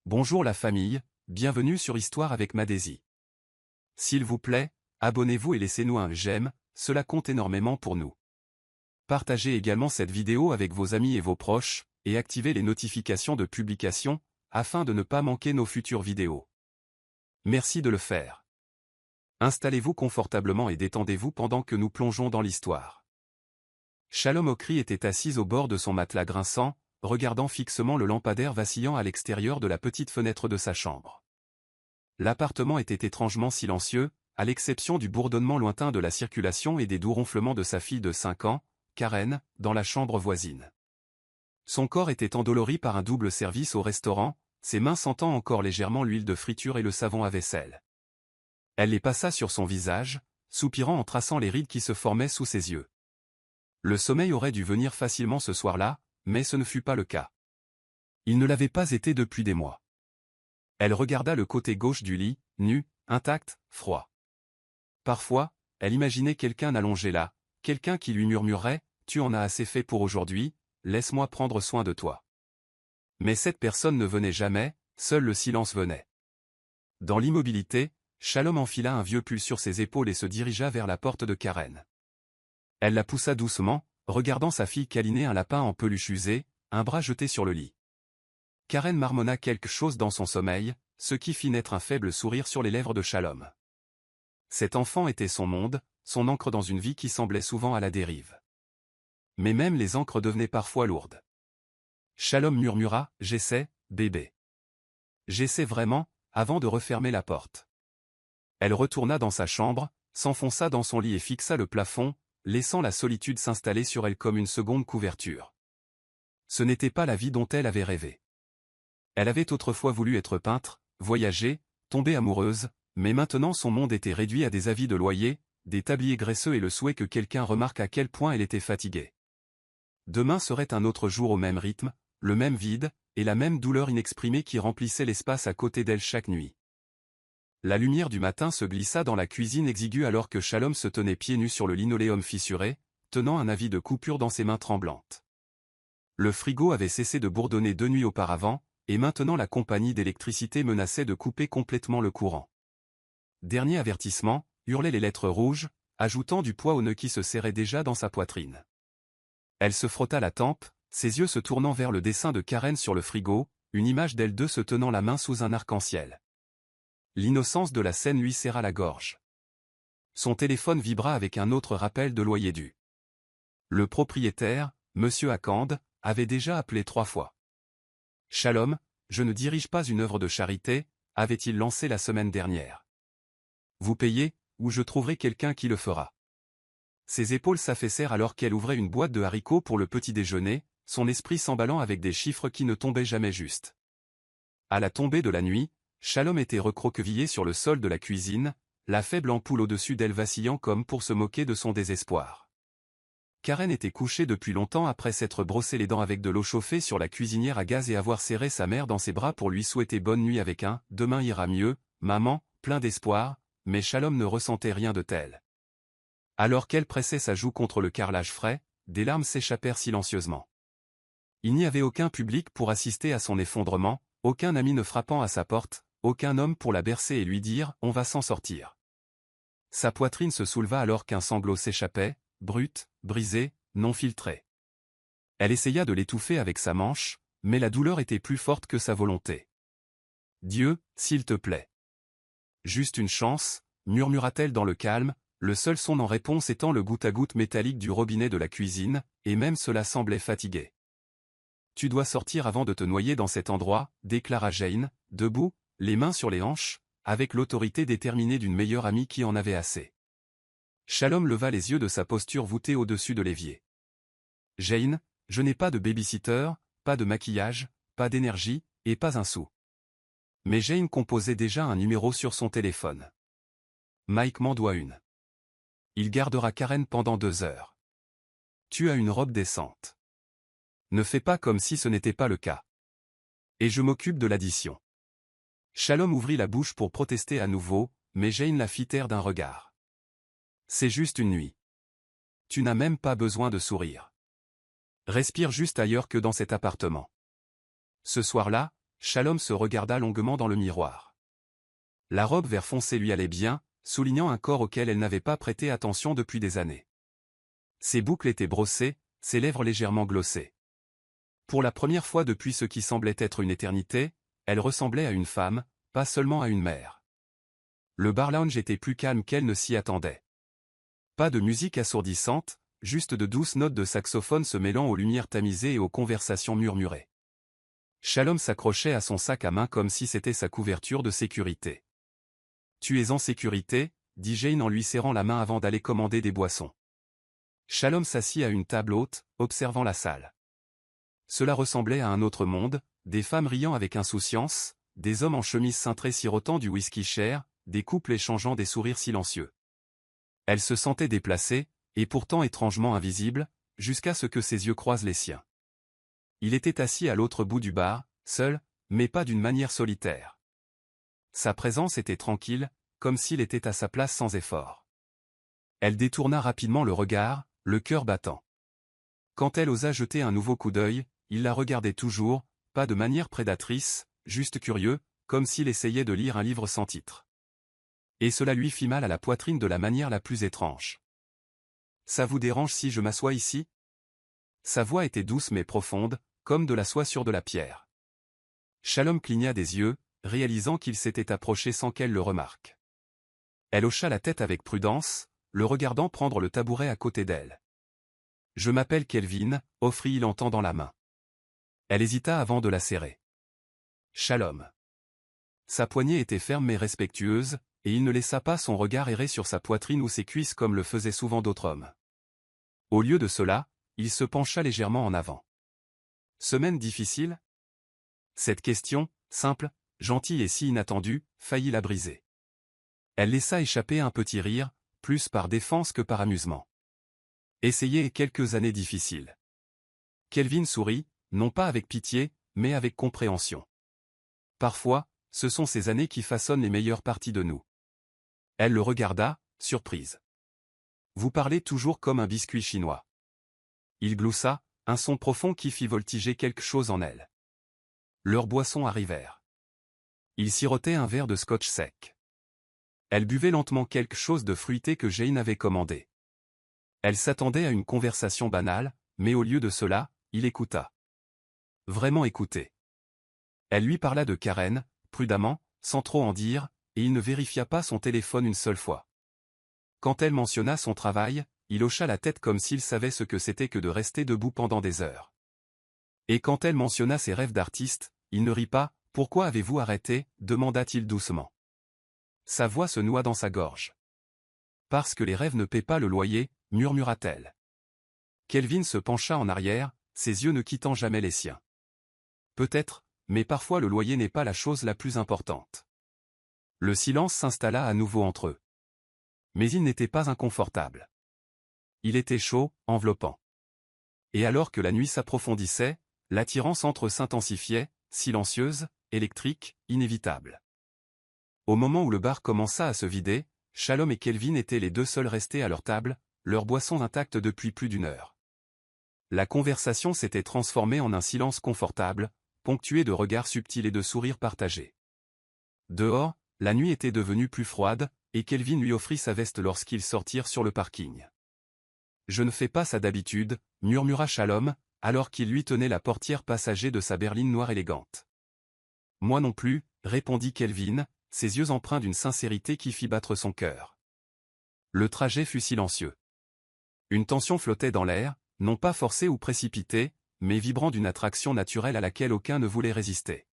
Bonjour la famille, bienvenue sur Histoire avec Madésie. S'il vous plaît, abonnez-vous et laissez-nous un j'aime, cela compte énormément pour nous. Partagez également cette vidéo avec vos amis et vos proches, et activez les notifications de publication, afin de ne pas manquer nos futures vidéos. Merci de le faire. Installez-vous confortablement et détendez-vous pendant que nous plongeons dans l'histoire. Shalom Okri était assise au bord de son matelas grinçant, regardant fixement le lampadaire vacillant à l'extérieur de la petite fenêtre de sa chambre. L'appartement était étrangement silencieux, à l'exception du bourdonnement lointain de la circulation et des doux ronflements de sa fille de 5 ans, Karen, dans la chambre voisine. Son corps était endolori par un double service au restaurant, ses mains sentant encore légèrement l'huile de friture et le savon à vaisselle. Elle les passa sur son visage, soupirant en traçant les rides qui se formaient sous ses yeux. Le sommeil aurait dû venir facilement ce soir-là, mais ce ne fut pas le cas. Il ne l'avait pas été depuis des mois. Elle regarda le côté gauche du lit, nu, intact, froid. Parfois, elle imaginait quelqu'un allongé là, quelqu'un qui lui murmurerait « Tu en as assez fait pour aujourd'hui, laisse-moi prendre soin de toi ». Mais cette personne ne venait jamais, seul le silence venait. Dans l'immobilité, Shalom enfila un vieux pull sur ses épaules et se dirigea vers la porte de Karen. Elle la poussa doucement, regardant sa fille câliner un lapin en peluche usée, un bras jeté sur le lit. Karen marmonna quelque chose dans son sommeil, ce qui fit naître un faible sourire sur les lèvres de Shalom. Cet enfant était son monde, son ancre dans une vie qui semblait souvent à la dérive. Mais même les ancres devenaient parfois lourdes. Shalom murmura « J'essaie, bébé. J'essaie vraiment », avant de refermer la porte. Elle retourna dans sa chambre, s'enfonça dans son lit et fixa le plafond, laissant la solitude s'installer sur elle comme une seconde couverture. Ce n'était pas la vie dont elle avait rêvé. Elle avait autrefois voulu être peintre, voyager, tomber amoureuse, mais maintenant son monde était réduit à des avis de loyer, des tabliers graisseux et le souhait que quelqu'un remarque à quel point elle était fatiguée. Demain serait un autre jour au même rythme, le même vide, et la même douleur inexprimée qui remplissait l'espace à côté d'elle chaque nuit. La lumière du matin se glissa dans la cuisine exiguë alors que Shalom se tenait pieds nus sur le linoléum fissuré, tenant un avis de coupure dans ses mains tremblantes. Le frigo avait cessé de bourdonner 2 nuits auparavant, et maintenant la compagnie d'électricité menaçait de couper complètement le courant. Dernier avertissement, hurlaient les lettres rouges, ajoutant du poids aux nœuds qui se serraient déjà dans sa poitrine. Elle se frotta la tempe, ses yeux se tournant vers le dessin de Karen sur le frigo, une image d'elle deux se tenant la main sous un arc-en-ciel. L'innocence de la scène lui serra la gorge. Son téléphone vibra avec un autre rappel de loyer dû. Le propriétaire, Monsieur Akand, avait déjà appelé 3 fois. « Shalom, je ne dirige pas une œuvre de charité », avait-il lancé la semaine dernière. « Vous payez, ou je trouverai quelqu'un qui le fera. » Ses épaules s'affaissèrent alors qu'elle ouvrait une boîte de haricots pour le petit déjeuner, son esprit s'emballant avec des chiffres qui ne tombaient jamais justes. À la tombée de la nuit, Shalom était recroquevillé sur le sol de la cuisine, la faible ampoule au-dessus d'elle vacillant comme pour se moquer de son désespoir. Karen était couchée depuis longtemps après s'être brossé les dents avec de l'eau chauffée sur la cuisinière à gaz et avoir serré sa mère dans ses bras pour lui souhaiter bonne nuit avec un « demain ira mieux, maman », plein d'espoir, mais Shalom ne ressentait rien de tel. Alors qu'elle pressait sa joue contre le carrelage frais, des larmes s'échappèrent silencieusement. Il n'y avait aucun public pour assister à son effondrement, aucun ami ne frappant à sa porte, aucun homme pour la bercer et lui dire « on va s'en sortir ». Sa poitrine se souleva alors qu'un sanglot s'échappait, brut, brisé, non filtré. Elle essaya de l'étouffer avec sa manche, mais la douleur était plus forte que sa volonté. « Dieu, s'il te plaît. Juste une chance », murmura-t-elle dans le calme, le seul son en réponse étant le goutte-à-goutte métallique du robinet de la cuisine, et même cela semblait fatigué. « Tu dois sortir avant de te noyer dans cet endroit », déclara Jane, debout, les mains sur les hanches, avec l'autorité déterminée d'une meilleure amie qui en avait assez. Shalom leva les yeux de sa posture voûtée au-dessus de l'évier. « Jane, je n'ai pas de baby-sitter, pas de maquillage, pas d'énergie, et pas un sou. » Mais Jane composait déjà un numéro sur son téléphone. « Mike m'en doit une. Il gardera Karen pendant 2 heures. Tu as une robe décente. Ne fais pas comme si ce n'était pas le cas. Et je m'occupe de l'addition. » Shalom ouvrit la bouche pour protester à nouveau, mais Jane la fit taire d'un regard. « C'est juste une nuit. Tu n'as même pas besoin de sourire. Respire juste ailleurs que dans cet appartement. » Ce soir-là, Shalom se regarda longuement dans le miroir. La robe vert foncé lui allait bien, soulignant un corps auquel elle n'avait pas prêté attention depuis des années. Ses boucles étaient brossées, ses lèvres légèrement glossées. Pour la première fois depuis ce qui semblait être une éternité, elle ressemblait à une femme, pas seulement à une mère. Le bar lounge était plus calme qu'elle ne s'y attendait. Pas de musique assourdissante, juste de douces notes de saxophone se mêlant aux lumières tamisées et aux conversations murmurées. Shalom s'accrochait à son sac à main comme si c'était sa couverture de sécurité. « Tu es en sécurité ?» dit Jane en lui serrant la main avant d'aller commander des boissons. Shalom s'assit à une table haute, observant la salle. Cela ressemblait à un autre monde, des femmes riant avec insouciance, des hommes en chemise cintrée sirotant du whisky cher, des couples échangeant des sourires silencieux. Elle se sentait déplacée, et pourtant étrangement invisible, jusqu'à ce que ses yeux croisent les siens. Il était assis à l'autre bout du bar, seul, mais pas d'une manière solitaire. Sa présence était tranquille, comme s'il était à sa place sans effort. Elle détourna rapidement le regard, le cœur battant. Quand elle osa jeter un nouveau coup d'œil, il la regardait toujours, pas de manière prédatrice, juste curieux, comme s'il essayait de lire un livre sans titre. Et cela lui fit mal à la poitrine de la manière la plus étrange. « Ça vous dérange si je m'assois ici ?» Sa voix était douce mais profonde, comme de la soie sur de la pierre. Shalom cligna des yeux, réalisant qu'il s'était approché sans qu'elle le remarque. Elle hocha la tête avec prudence, le regardant prendre le tabouret à côté d'elle. « Je m'appelle Kelvin », offrit-il en tendant la main. Elle hésita avant de la serrer. « Shalom ». Sa poignée était ferme mais respectueuse, et il ne laissa pas son regard errer sur sa poitrine ou ses cuisses comme le faisaient souvent d'autres hommes. Au lieu de cela, il se pencha légèrement en avant. « Semaine difficile ?» Cette question, simple, gentille et si inattendue, faillit la briser. Elle laissa échapper un petit rire, plus par défense que par amusement. Essayez quelques années difficiles. Kelvin sourit, non pas avec pitié, mais avec compréhension. Parfois, ce sont ces années qui façonnent les meilleures parties de nous. Elle le regarda, surprise. Vous parlez toujours comme un biscuit chinois. Il gloussa, un son profond qui fit voltiger quelque chose en elle. Leurs boissons arrivèrent. Il sirotait un verre de scotch sec. Elle buvait lentement quelque chose de fruité que Jane avait commandé. Elle s'attendait à une conversation banale, mais au lieu de cela, il écouta. Vraiment écouter. Elle lui parla de Karen, prudemment, sans trop en dire, et il ne vérifia pas son téléphone une seule fois. Quand elle mentionna son travail, il hocha la tête comme s'il savait ce que c'était que de rester debout pendant des heures. Et quand elle mentionna ses rêves d'artiste, il ne rit pas. « Pourquoi avez-vous arrêté ?» demanda-t-il doucement. Sa voix se noua dans sa gorge. « Parce que les rêves ne paient pas le loyer », murmura-t-elle. Kelvin se pencha en arrière, ses yeux ne quittant jamais les siens. Peut-être, mais parfois le loyer n'est pas la chose la plus importante. Le silence s'installa à nouveau entre eux. Mais il n'était pas inconfortable. Il était chaud, enveloppant. Et alors que la nuit s'approfondissait, l'attirance entre eux s'intensifiait, silencieuse, électrique, inévitable. Au moment où le bar commença à se vider, Shalom et Kelvin étaient les deux seuls restés à leur table, leurs boissons intactes depuis plus d'une heure. La conversation s'était transformée en un silence confortable, ponctué de regards subtils et de sourires partagés. Dehors, la nuit était devenue plus froide, et Kelvin lui offrit sa veste lorsqu'ils sortirent sur le parking. « Je ne fais pas ça d'habitude », murmura Shalom, alors qu'il lui tenait la portière passager de sa berline noire élégante. « Moi non plus », répondit Kelvin, ses yeux empreints d'une sincérité qui fit battre son cœur. Le trajet fut silencieux. Une tension flottait dans l'air, non pas forcée ou précipitée, mais vibrant d'une attraction naturelle à laquelle aucun ne voulait résister.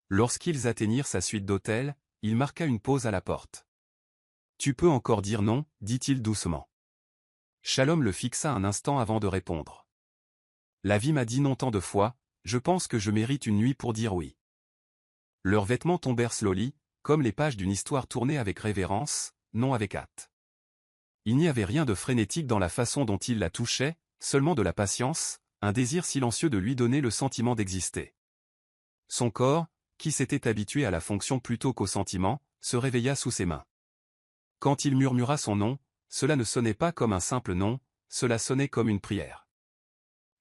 Lorsqu'ils atteignirent sa suite d'hôtel, il marqua une pause à la porte. « Tu peux encore dire non » dit-il doucement. Shalom le fixa un instant avant de répondre. « La vie m'a dit non tant de fois, je pense que je mérite une nuit pour dire oui. » Leurs vêtements tombèrent slowly, comme les pages d'une histoire tournée avec révérence, non avec hâte. Il n'y avait rien de frénétique dans la façon dont il la touchait, seulement de la patience, un désir silencieux de lui donner le sentiment d'exister. Son corps, qui s'était habitué à la fonction plutôt qu'au sentiment, se réveilla sous ses mains. Quand il murmura son nom, cela ne sonnait pas comme un simple nom, cela sonnait comme une prière.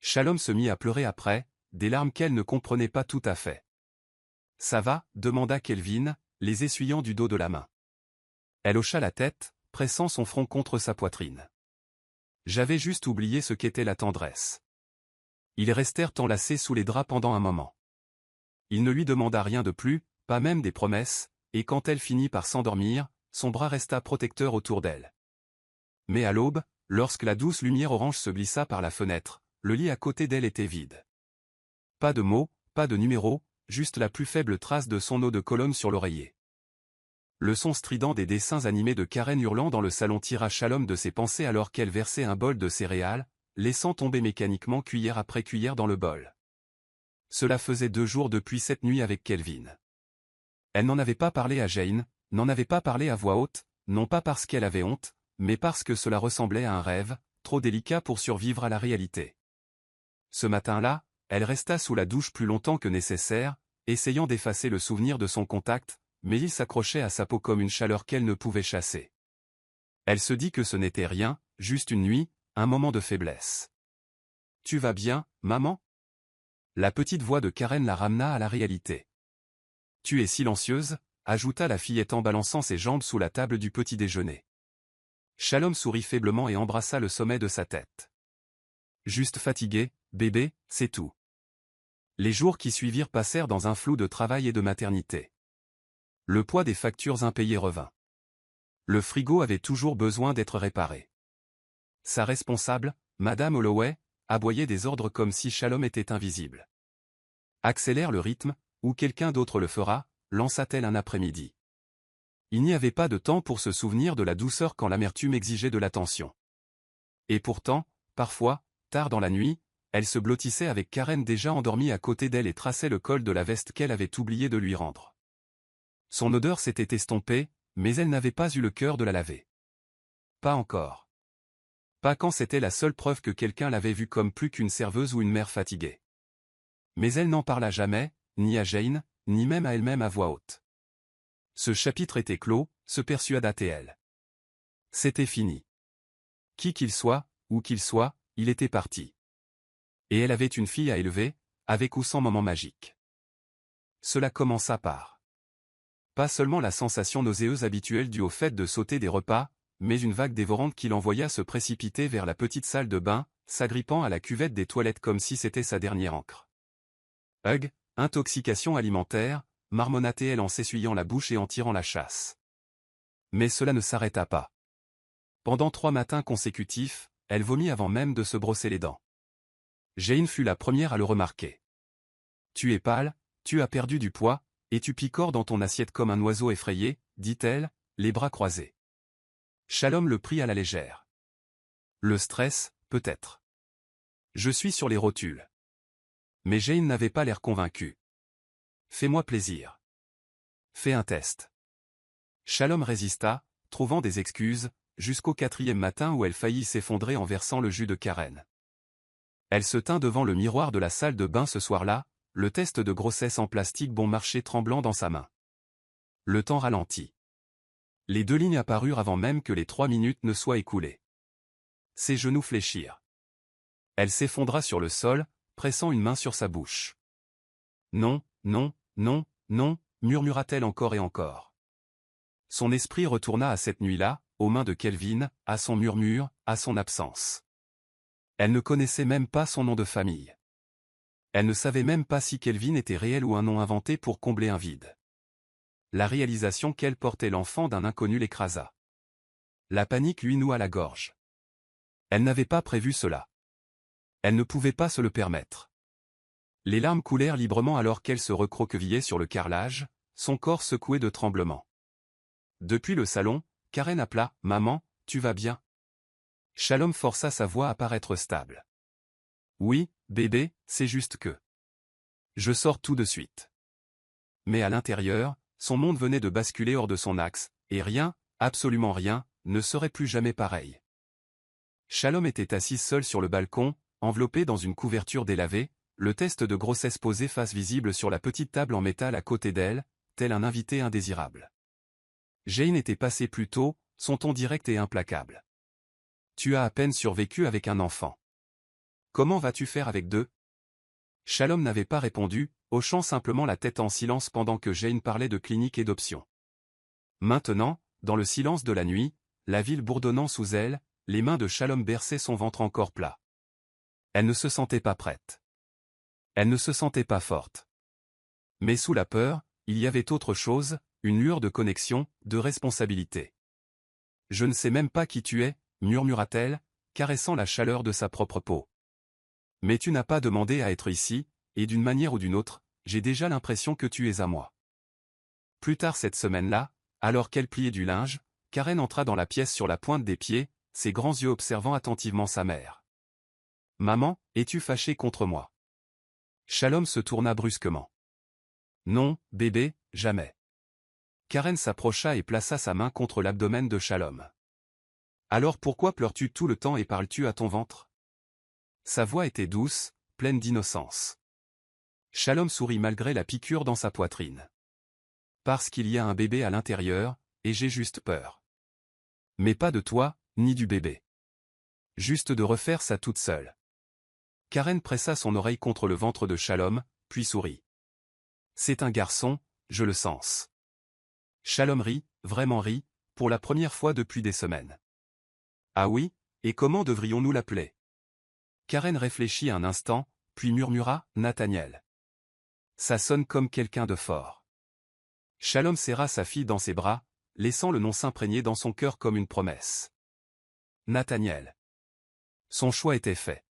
Shalom se mit à pleurer après, des larmes qu'elle ne comprenait pas tout à fait. Ça va, demanda Kelvin, les essuyant du dos de la main. Elle hocha la tête, pressant son front contre sa poitrine. J'avais juste oublié ce qu'était la tendresse. Ils restèrent enlacés sous les draps pendant un moment. Il ne lui demanda rien de plus, pas même des promesses, et quand elle finit par s'endormir, son bras resta protecteur autour d'elle. Mais à l'aube, lorsque la douce lumière orange se glissa par la fenêtre, le lit à côté d'elle était vide. Pas de mots, pas de numéro, juste la plus faible trace de son eau de Cologne sur l'oreiller. Le son strident des dessins animés de Karen hurlant dans le salon tira Shalom de ses pensées alors qu'elle versait un bol de céréales, laissant tomber mécaniquement cuillère après cuillère dans le bol. Cela faisait 2 jours depuis cette nuit avec Kelvin. Elle n'en avait pas parlé à Jane, n'en avait pas parlé à voix haute, non pas parce qu'elle avait honte, mais parce que cela ressemblait à un rêve, trop délicat pour survivre à la réalité. Ce matin-là, elle resta sous la douche plus longtemps que nécessaire, essayant d'effacer le souvenir de son contact, mais il s'accrochait à sa peau comme une chaleur qu'elle ne pouvait chasser. Elle se dit que ce n'était rien, juste une nuit, un moment de faiblesse. « Tu vas bien, maman ?» La petite voix de Karen la ramena à la réalité. « Tu es silencieuse ?» ajouta la fillette en balançant ses jambes sous la table du petit déjeuner. Shalom sourit faiblement et embrassa le sommet de sa tête. « Juste fatiguée, bébé, c'est tout. » Les jours qui suivirent passèrent dans un flou de travail et de maternité. Le poids des factures impayées revint. Le frigo avait toujours besoin d'être réparé. Sa responsable, Madame Holloway, aboyait des ordres comme si Shalom était invisible. « Accélère le rythme, ou quelqu'un d'autre le fera », lança-t-elle un après-midi. Il n'y avait pas de temps pour se souvenir de la douceur quand l'amertume exigeait de l'attention. Et pourtant, parfois, tard dans la nuit, elle se blottissait avec Karen déjà endormie à côté d'elle et traçait le col de la veste qu'elle avait oublié de lui rendre. Son odeur s'était estompée, mais elle n'avait pas eu le cœur de la laver. Pas encore. Pas quand c'était la seule preuve que quelqu'un l'avait vue comme plus qu'une serveuse ou une mère fatiguée. Mais elle n'en parla jamais, ni à Jane, ni même à elle-même à voix haute. Ce chapitre était clos, se persuada-t-elle. C'était fini. Qui qu'il soit, où qu'il soit, il était parti. Et elle avait une fille à élever, avec ou sans moment magique. Cela commença par pas seulement la sensation nauséeuse habituelle due au fait de sauter des repas, mais une vague dévorante qui l'envoya se précipiter vers la petite salle de bain, s'agrippant à la cuvette des toilettes comme si c'était sa dernière encre. Hug, intoxication alimentaire, marmonna-t-elle en s'essuyant la bouche et en tirant la chasse. Mais cela ne s'arrêta pas. Pendant 3 matins consécutifs, elle vomit avant même de se brosser les dents. Jane fut la première à le remarquer. « Tu es pâle, tu as perdu du poids, et tu picores dans ton assiette comme un oiseau effrayé, » dit-elle, les bras croisés. Shalom le prit à la légère. « Le stress, peut-être. Je suis sur les rotules. » Mais Jane n'avait pas l'air convaincue. « Fais-moi plaisir. Fais un test. » Shalom résista, trouvant des excuses, jusqu'au 4e matin où elle faillit s'effondrer en versant le jus de Karen. Elle se tint devant le miroir de la salle de bain ce soir-là, le test de grossesse en plastique bon marché tremblant dans sa main. Le temps ralentit. Les 2 lignes apparurent avant même que les 3 minutes ne soient écoulées. Ses genoux fléchirent. Elle s'effondra sur le sol, pressant une main sur sa bouche. « Non, non, non, non », murmura-t-elle encore et encore. Son esprit retourna à cette nuit-là, aux mains de Kelvin, à son murmure, à son absence. Elle ne connaissait même pas son nom de famille. Elle ne savait même pas si Kelvin était réel ou un nom inventé pour combler un vide. La réalisation qu'elle portait l'enfant d'un inconnu l'écrasa. La panique lui noua la gorge. Elle n'avait pas prévu cela. Elle ne pouvait pas se le permettre. Les larmes coulèrent librement alors qu'elle se recroquevillait sur le carrelage, son corps secoué de tremblements. Depuis le salon, Karen appela « Maman, tu vas bien ?» Shalom força sa voix à paraître stable. « Oui, bébé, c'est juste que... je sors tout de suite. » Mais à l'intérieur, son monde venait de basculer hors de son axe, et rien, absolument rien, ne serait plus jamais pareil. Shalom était assise seule sur le balcon, enveloppée dans une couverture délavée, le test de grossesse posé face visible sur la petite table en métal à côté d'elle, tel un invité indésirable. Jane était passée plus tôt, son ton direct et implacable. « Tu as à peine survécu avec un enfant. Comment vas-tu faire avec 2 ?» Shalom n'avait pas répondu, hochant simplement la tête en silence pendant que Jane parlait de clinique et d'options. Maintenant, dans le silence de la nuit, la ville bourdonnant sous elle, les mains de Shalom berçaient son ventre encore plat. Elle ne se sentait pas prête. Elle ne se sentait pas forte. Mais sous la peur, il y avait autre chose, une lueur de connexion, de responsabilité. « Je ne sais même pas qui tu es », murmura-t-elle, caressant la chaleur de sa propre peau. « Mais tu n'as pas demandé à être ici, et d'une manière ou d'une autre, j'ai déjà l'impression que tu es à moi. » Plus tard cette semaine-là, alors qu'elle pliait du linge, Karen entra dans la pièce sur la pointe des pieds, ses grands yeux observant attentivement sa mère. « Maman, es-tu fâchée contre moi ?» Shalom se tourna brusquement. « Non, bébé, jamais. » Karen s'approcha et plaça sa main contre l'abdomen de Shalom. « Alors pourquoi pleures-tu tout le temps et parles-tu à ton ventre ?» Sa voix était douce, pleine d'innocence. Shalom sourit malgré la piqûre dans sa poitrine. « Parce qu'il y a un bébé à l'intérieur, et j'ai juste peur. Mais pas de toi, ni du bébé. Juste de refaire ça toute seule. » Karen pressa son oreille contre le ventre de Shalom, puis sourit. « C'est un garçon, je le sens. » Shalom rit, vraiment rit, pour la première fois depuis des semaines. « Ah oui, et comment devrions-nous l'appeler ?» Karen réfléchit un instant, puis murmura « Nathaniel. » Ça sonne comme quelqu'un de fort. Shalom serra sa fille dans ses bras, laissant le nom s'imprégner dans son cœur comme une promesse. Nathaniel. Son choix était fait.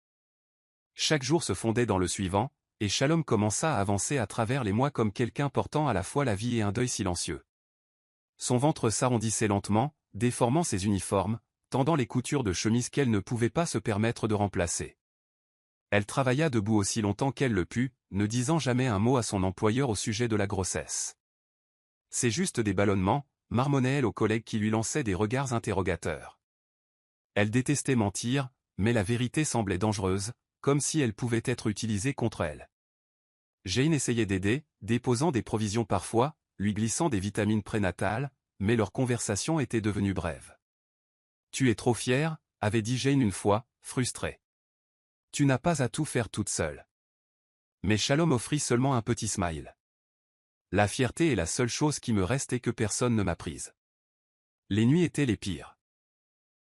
Chaque jour se fondait dans le suivant, et Shalom commença à avancer à travers les mois comme quelqu'un portant à la fois la vie et un deuil silencieux. Son ventre s'arrondissait lentement, déformant ses uniformes, tendant les coutures de chemise qu'elle ne pouvait pas se permettre de remplacer. Elle travailla debout aussi longtemps qu'elle le put, ne disant jamais un mot à son employeur au sujet de la grossesse. « C'est juste des ballonnements », marmonnait-elle aux collègues qui lui lançaient des regards interrogateurs. Elle détestait mentir, mais la vérité semblait dangereuse, comme si elle pouvait être utilisée contre elle. Jane essayait d'aider, déposant des provisions parfois, lui glissant des vitamines prénatales, mais leur conversation était devenue brève. « Tu es trop fière », avait dit Jane une fois, frustrée. « Tu n'as pas à tout faire toute seule. » Mais Shalom offrit seulement un petit smile. « La fierté est la seule chose qui me reste et que personne ne m'a prise. » Les nuits étaient les pires.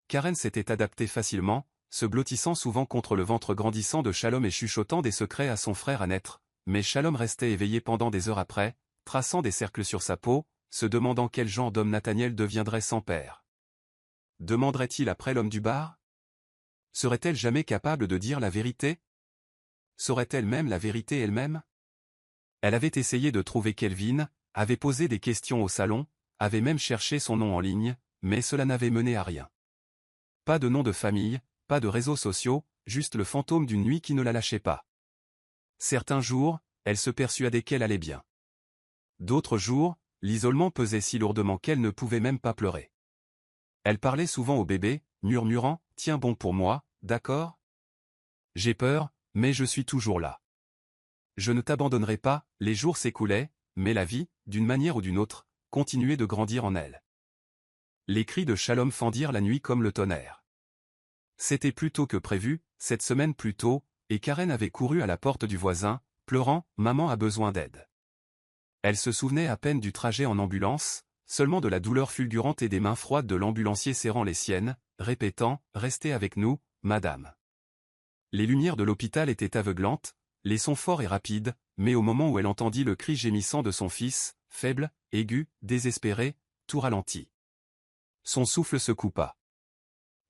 Karen s'était adaptée facilement, se blottissant souvent contre le ventre grandissant de Shalom et chuchotant des secrets à son frère à naître, mais Shalom restait éveillé pendant des heures après, traçant des cercles sur sa peau, se demandant quel genre d'homme Nathaniel deviendrait sans père. Demanderait-il après l'homme du bar? Serait-elle jamais capable de dire la vérité? Saurait-elle même la vérité elle-même? Elle avait essayé de trouver Kelvin, avait posé des questions au salon, avait même cherché son nom en ligne, mais cela n'avait mené à rien. Pas de nom de famille, pas de réseaux sociaux, juste le fantôme d'une nuit qui ne la lâchait pas. Certains jours, elle se persuadait qu'elle allait bien. D'autres jours, l'isolement pesait si lourdement qu'elle ne pouvait même pas pleurer. Elle parlait souvent au bébé, murmurant « Tiens bon pour moi, d'accord? J'ai peur, mais je suis toujours là. Je ne t'abandonnerai pas », les jours s'écoulaient, mais la vie, d'une manière ou d'une autre, continuait de grandir en elle. Les cris de Shalom fendirent la nuit comme le tonnerre. C'était plus tôt que prévu, cette semaine plus tôt, et Karen avait couru à la porte du voisin, pleurant « Maman a besoin d'aide ». Elle se souvenait à peine du trajet en ambulance, seulement de la douleur fulgurante et des mains froides de l'ambulancier serrant les siennes, répétant « Restez avec nous, madame ». Les lumières de l'hôpital étaient aveuglantes, les sons forts et rapides, mais au moment où elle entendit le cri gémissant de son fils, faible, aigu, désespéré, tout ralentit. Son souffle se coupa.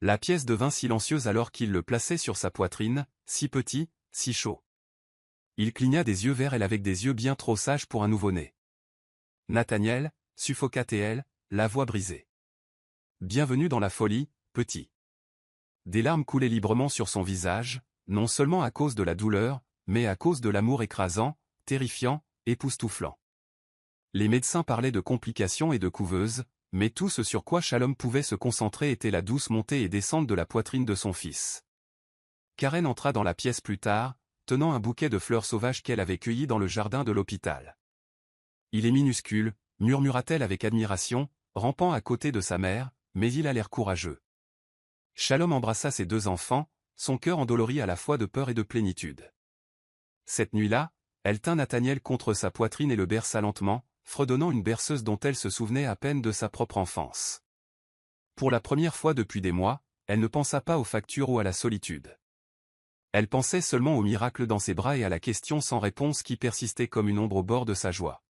La pièce devint silencieuse alors qu'il le plaçait sur sa poitrine, si petit, si chaud. Il cligna des yeux vers elle avec des yeux bien trop sages pour un nouveau-né. Nathaniel, suffoqua-t-elle, la voix brisée. Bienvenue dans la folie, petit. Des larmes coulaient librement sur son visage, non seulement à cause de la douleur, mais à cause de l'amour écrasant, terrifiant, époustouflant. Les médecins parlaient de complications et de couveuses, mais tout ce sur quoi Shalom pouvait se concentrer était la douce montée et descente de la poitrine de son fils. Karen entra dans la pièce plus tard, tenant un bouquet de fleurs sauvages qu'elle avait cueillies dans le jardin de l'hôpital. « Il est minuscule », murmura-t-elle avec admiration, rampant à côté de sa mère, mais il a l'air courageux. Shalom embrassa ses deux enfants, son cœur endolori à la fois de peur et de plénitude. Cette nuit-là, Elle tint Nathaniel contre sa poitrine et le berça lentement, fredonnant une berceuse dont elle se souvenait à peine de sa propre enfance. Pour la première fois depuis des mois, elle ne pensa pas aux factures ou à la solitude. Elle pensait seulement au miracle dans ses bras et à la question sans réponse qui persistait comme une ombre au bord de sa joie.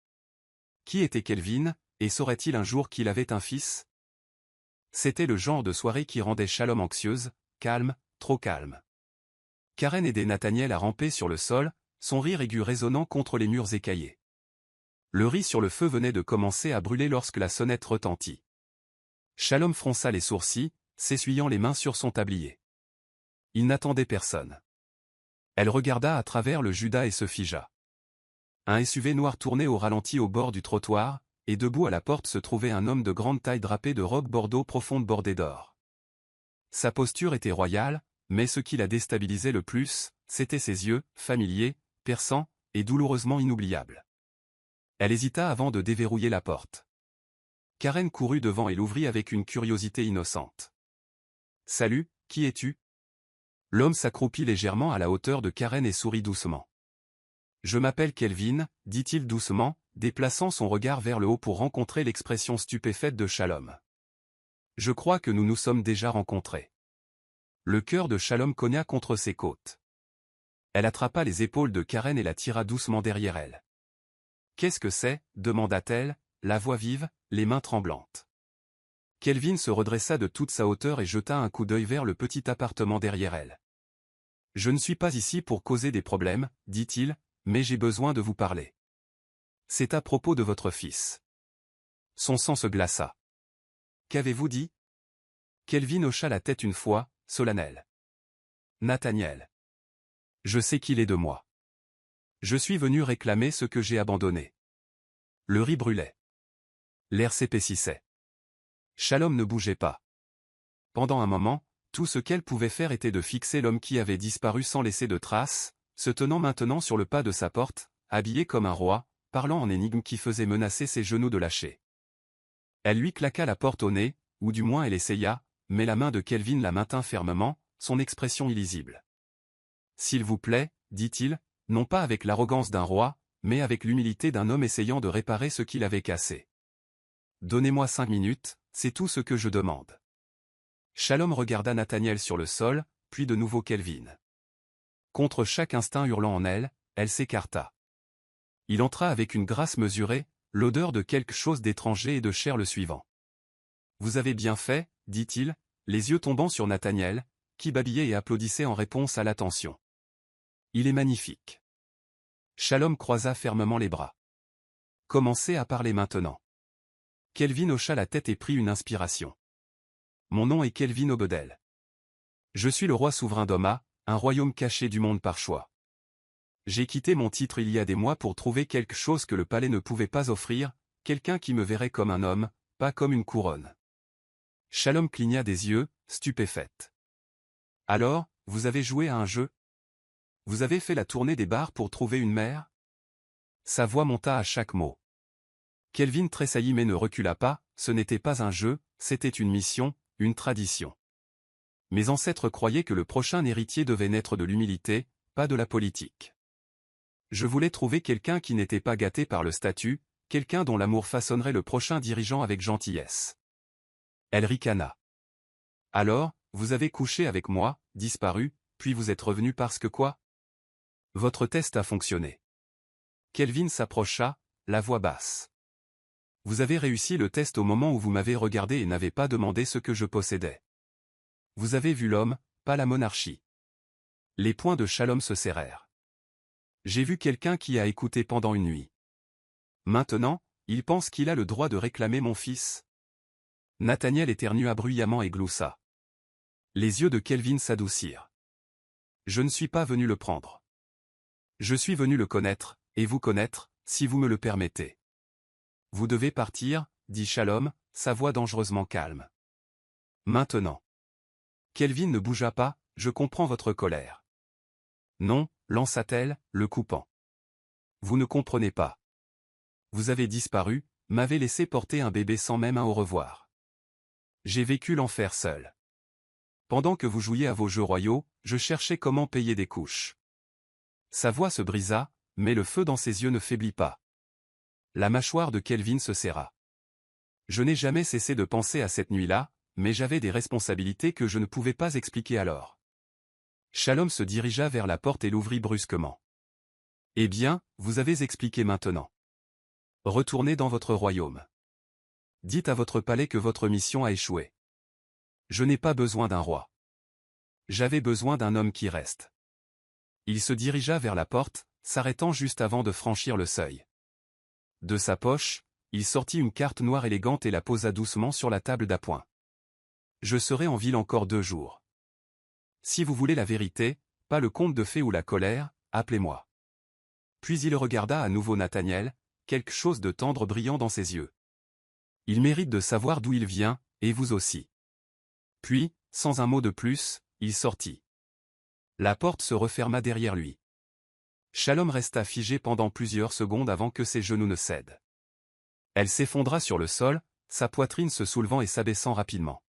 Qui était Kelvin, et saurait-il un jour qu'il avait un fils? C'était le genre de soirée qui rendait Shalom anxieuse, calme, trop calme. Karen aidait Nathaniel à ramper sur le sol, son rire aigu résonnant contre les murs écaillés. Le riz sur le feu venait de commencer à brûler lorsque la sonnette retentit. Shalom fronça les sourcils, s'essuyant les mains sur son tablier. Il n'attendait personne. Elle regarda à travers le Judas et se figea. Un SUV noir tournait au ralenti au bord du trottoir, et debout à la porte se trouvait un homme de grande taille drapé de robe bordeaux profonde bordée d'or. Sa posture était royale, mais ce qui la déstabilisait le plus, c'étaient ses yeux, familiers, perçants, et douloureusement inoubliables. Elle hésita avant de déverrouiller la porte. Karen courut devant et l'ouvrit avec une curiosité innocente. « Salut, qui es-tu » L'homme s'accroupit légèrement à la hauteur de Karen et sourit doucement. « Je m'appelle Kelvin, dit-il doucement, déplaçant son regard vers le haut pour rencontrer l'expression stupéfaite de Shalom. Je crois que nous nous sommes déjà rencontrés. Le cœur de Shalom cogna contre ses côtes. Elle attrapa les épaules de Karen et la tira doucement derrière elle. « Qu'est-ce que c'est » demanda-t-elle, la voix vive, les mains tremblantes. Kelvin se redressa de toute sa hauteur et jeta un coup d'œil vers le petit appartement derrière elle. « Je ne suis pas ici pour causer des problèmes, dit-il, mais j'ai besoin de vous parler. C'est à propos de votre fils. » Son sang se glaça. « Qu'avez-vous dit » Kelvin hocha la tête une fois, solennel. « Nathaniel. Je sais qu'il est de moi. Je suis venu réclamer ce que j'ai abandonné. » Le riz brûlait. L'air s'épaississait. Shalom ne bougeait pas. Pendant un moment, tout ce qu'elle pouvait faire était de fixer l'homme qui avait disparu sans laisser de traces, se tenant maintenant sur le pas de sa porte, habillé comme un roi, parlant en énigme qui faisait menacer ses genoux de lâcher. Elle lui claqua la porte au nez, ou du moins elle essaya, mais la main de Kelvin la maintint fermement, son expression illisible. « S'il vous plaît, dit-il, non pas avec l'arrogance d'un roi, mais avec l'humilité d'un homme essayant de réparer ce qu'il avait cassé. Donnez-moi 5 minutes, c'est tout ce que je demande. » Shalom regarda Nathaniel sur le sol, puis de nouveau Kelvin. Contre chaque instinct hurlant en elle, elle s'écarta. Il entra avec une grâce mesurée, l'odeur de quelque chose d'étranger et de chair le suivant. « Vous avez bien fait, dit-il, les yeux tombant sur Nathaniel, qui babillait et applaudissait en réponse à l'attention. Il est magnifique. Shalom croisa fermement les bras. Commencez à parler maintenant. Kelvin hocha la tête et prit une inspiration. Mon nom est Kelvin Obedel. Je suis le roi souverain d'Oma, un royaume caché du monde par choix. J'ai quitté mon titre il y a des mois pour trouver quelque chose que le palais ne pouvait pas offrir, quelqu'un qui me verrait comme un homme, pas comme une couronne. Shalom cligna des yeux, stupéfaite. Alors, vous avez joué à un jeu? Vous avez fait la tournée des bars pour trouver une mère? Sa voix monta à chaque mot. Kelvin tressaillit mais ne recula pas, ce n'était pas un jeu, c'était une mission, une tradition. Mes ancêtres croyaient que le prochain héritier devait naître de l'humilité, pas de la politique. Je voulais trouver quelqu'un qui n'était pas gâté par le statut, quelqu'un dont l'amour façonnerait le prochain dirigeant avec gentillesse. Elle ricana. Alors, vous avez couché avec moi, disparu, puis vous êtes revenu parce que quoi? Votre test a fonctionné. Kelvin s'approcha, la voix basse. Vous avez réussi le test au moment où vous m'avez regardé et n'avez pas demandé ce que je possédais. Vous avez vu l'homme, pas la monarchie. Les poings de Shalom se serrèrent. J'ai vu quelqu'un qui a écouté pendant une nuit. Maintenant, il pense qu'il a le droit de réclamer mon fils. Nathaniel éternua bruyamment et gloussa. Les yeux de Kelvin s'adoucirent. Je ne suis pas venu le prendre. Je suis venu le connaître, et vous connaître, si vous me le permettez. Vous devez partir, dit Shalom, sa voix dangereusement calme. Maintenant. Kelvin ne bougea pas, je comprends votre colère. Non, lança-t-elle, le coupant. Vous ne comprenez pas. Vous avez disparu, m'avez laissé porter un bébé sans même un au revoir. J'ai vécu l'enfer seul. Pendant que vous jouiez à vos jeux royaux, je cherchais comment payer des couches. Sa voix se brisa, mais le feu dans ses yeux ne faiblit pas. La mâchoire de Kelvin se serra. Je n'ai jamais cessé de penser à cette nuit-là, mais j'avais des responsabilités que je ne pouvais pas expliquer alors. Shalom se dirigea vers la porte et l'ouvrit brusquement. Eh bien, vous avez expliqué maintenant. Retournez dans votre royaume. Dites à votre palais que votre mission a échoué. Je n'ai pas besoin d'un roi. J'avais besoin d'un homme qui reste. Il se dirigea vers la porte, s'arrêtant juste avant de franchir le seuil. De sa poche, il sortit une carte noire élégante et la posa doucement sur la table d'appoint. Je serai en ville encore 2 jours. Si vous voulez la vérité, pas le conte de fées ou la colère, appelez-moi. Puis il regarda à nouveau Nathaniel, quelque chose de tendre brillant dans ses yeux. Il mérite de savoir d'où il vient, et vous aussi. Puis, sans un mot de plus, il sortit. La porte se referma derrière lui. Shalom resta figé pendant plusieurs secondes avant que ses genoux ne cèdent. Elle s'effondra sur le sol, sa poitrine se soulevant et s'abaissant rapidement.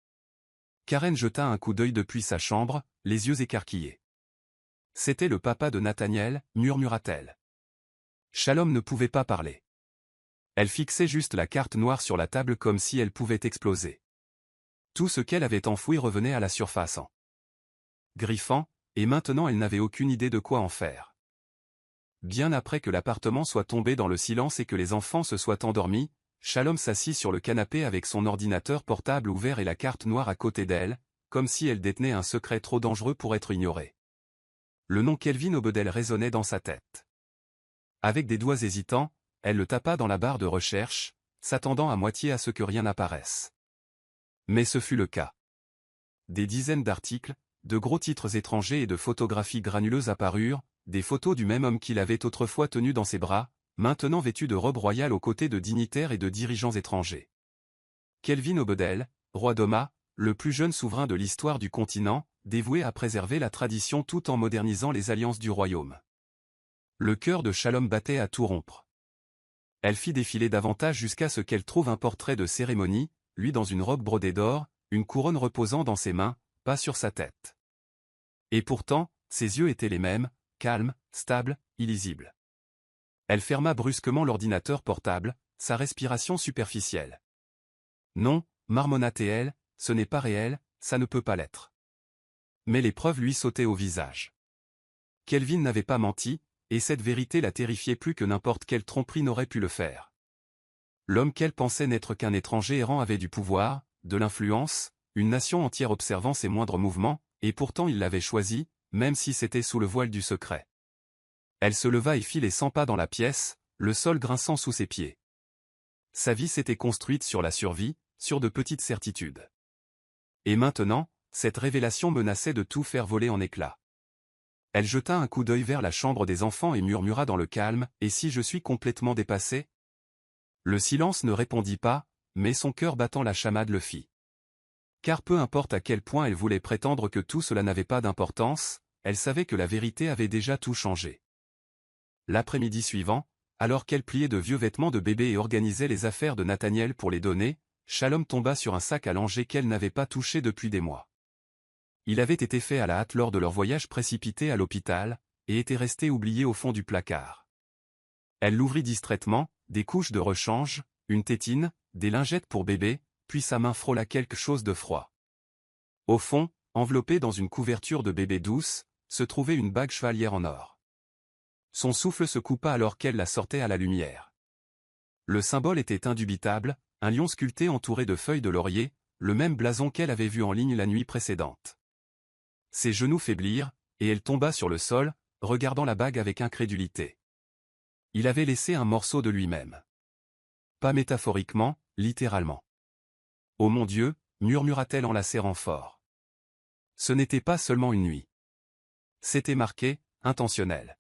Karen jeta un coup d'œil depuis sa chambre, les yeux écarquillés. C'était le papa de Nathaniel, murmura-t-elle. Shalom ne pouvait pas parler. Elle fixait juste la carte noire sur la table comme si elle pouvait exploser. Tout ce qu'elle avait enfoui revenait à la surface en griffant, et maintenant elle n'avait aucune idée de quoi en faire. Bien après que l'appartement soit tombé dans le silence et que les enfants se soient endormis, Shalom s'assit sur le canapé avec son ordinateur portable ouvert et la carte noire à côté d'elle, comme si elle détenait un secret trop dangereux pour être ignoré. Le nom Kelvin Obedel résonnait dans sa tête. Avec des doigts hésitants, elle le tapa dans la barre de recherche, s'attendant à moitié à ce que rien n'apparaisse. Mais ce fut le cas. Des dizaines d'articles, de gros titres étrangers et de photographies granuleuses apparurent, des photos du même homme qu'il avait autrefois tenu dans ses bras, maintenant vêtu de robe royale aux côtés de dignitaires et de dirigeants étrangers. Kelvin Obedel, roi d'Oma, le plus jeune souverain de l'histoire du continent, dévoué à préserver la tradition tout en modernisant les alliances du royaume. Le cœur de Shalom battait à tout rompre. Elle fit défiler davantage jusqu'à ce qu'elle trouve un portrait de cérémonie, lui dans une robe brodée d'or, une couronne reposant dans ses mains, pas sur sa tête. Et pourtant, ses yeux étaient les mêmes, calmes, stables, illisibles. Elle ferma brusquement l'ordinateur portable, sa respiration superficielle. Non, marmonna-t-elle, ce n'est pas réel, ça ne peut pas l'être. Mais les preuves lui sautaient au visage. Kelvin n'avait pas menti, et cette vérité la terrifiait plus que n'importe quelle tromperie n'aurait pu le faire. L'homme qu'elle pensait n'être qu'un étranger errant avait du pouvoir, de l'influence, une nation entière observant ses moindres mouvements, et pourtant il l'avait choisi, même si c'était sous le voile du secret. Elle se leva et fit les 100 pas dans la pièce, le sol grinçant sous ses pieds. Sa vie s'était construite sur la survie, sur de petites certitudes. Et maintenant, cette révélation menaçait de tout faire voler en éclats. Elle jeta un coup d'œil vers la chambre des enfants et murmura dans le calme, « Et si je suis complètement dépassé ?» Le silence ne répondit pas, mais son cœur battant la chamade le fit. Car peu importe à quel point elle voulait prétendre que tout cela n'avait pas d'importance, elle savait que la vérité avait déjà tout changé. L'après-midi suivant, alors qu'elle pliait de vieux vêtements de bébé et organisait les affaires de Nathaniel pour les donner, Shalom tomba sur un sac à langer qu'elle n'avait pas touché depuis des mois. Il avait été fait à la hâte lors de leur voyage précipité à l'hôpital, et était resté oublié au fond du placard. Elle l'ouvrit distraitement, des couches de rechange, une tétine, des lingettes pour bébé, puis sa main frôla quelque chose de froid. Au fond, enveloppée dans une couverture de bébé douce, se trouvait une bague chevalière en or. Son souffle se coupa alors qu'elle la sortait à la lumière. Le symbole était indubitable, un lion sculpté entouré de feuilles de laurier, le même blason qu'elle avait vu en ligne la nuit précédente. Ses genoux faiblirent, et elle tomba sur le sol, regardant la bague avec incrédulité. Il avait laissé un morceau de lui-même. Pas métaphoriquement, littéralement. « Oh mon Dieu !» murmura-t-elle en la serrant fort. Ce n'était pas seulement une nuit. C'était marqué, intentionnel.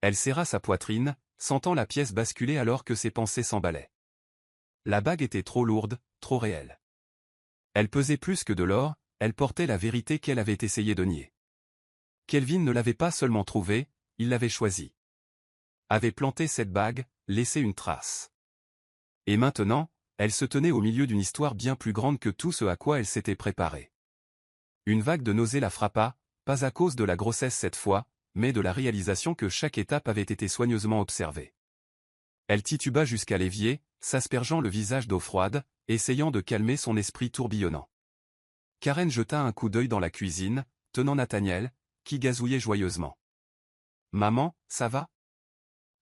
Elle serra sa poitrine, sentant la pièce basculer alors que ses pensées s'emballaient. La bague était trop lourde, trop réelle. Elle pesait plus que de l'or, elle portait la vérité qu'elle avait essayé de nier. Kelvin ne l'avait pas seulement trouvée, il l'avait choisie. Avait planté cette bague, laissé une trace. Et maintenant, elle se tenait au milieu d'une histoire bien plus grande que tout ce à quoi elle s'était préparée. Une vague de nausée la frappa, pas à cause de la grossesse cette fois, mais de la réalisation que chaque étape avait été soigneusement observée. Elle tituba jusqu'à l'évier, s'aspergeant le visage d'eau froide, essayant de calmer son esprit tourbillonnant. Karen jeta un coup d'œil dans la cuisine, tenant Nathaniel, qui gazouillait joyeusement. « Maman, ça va ?»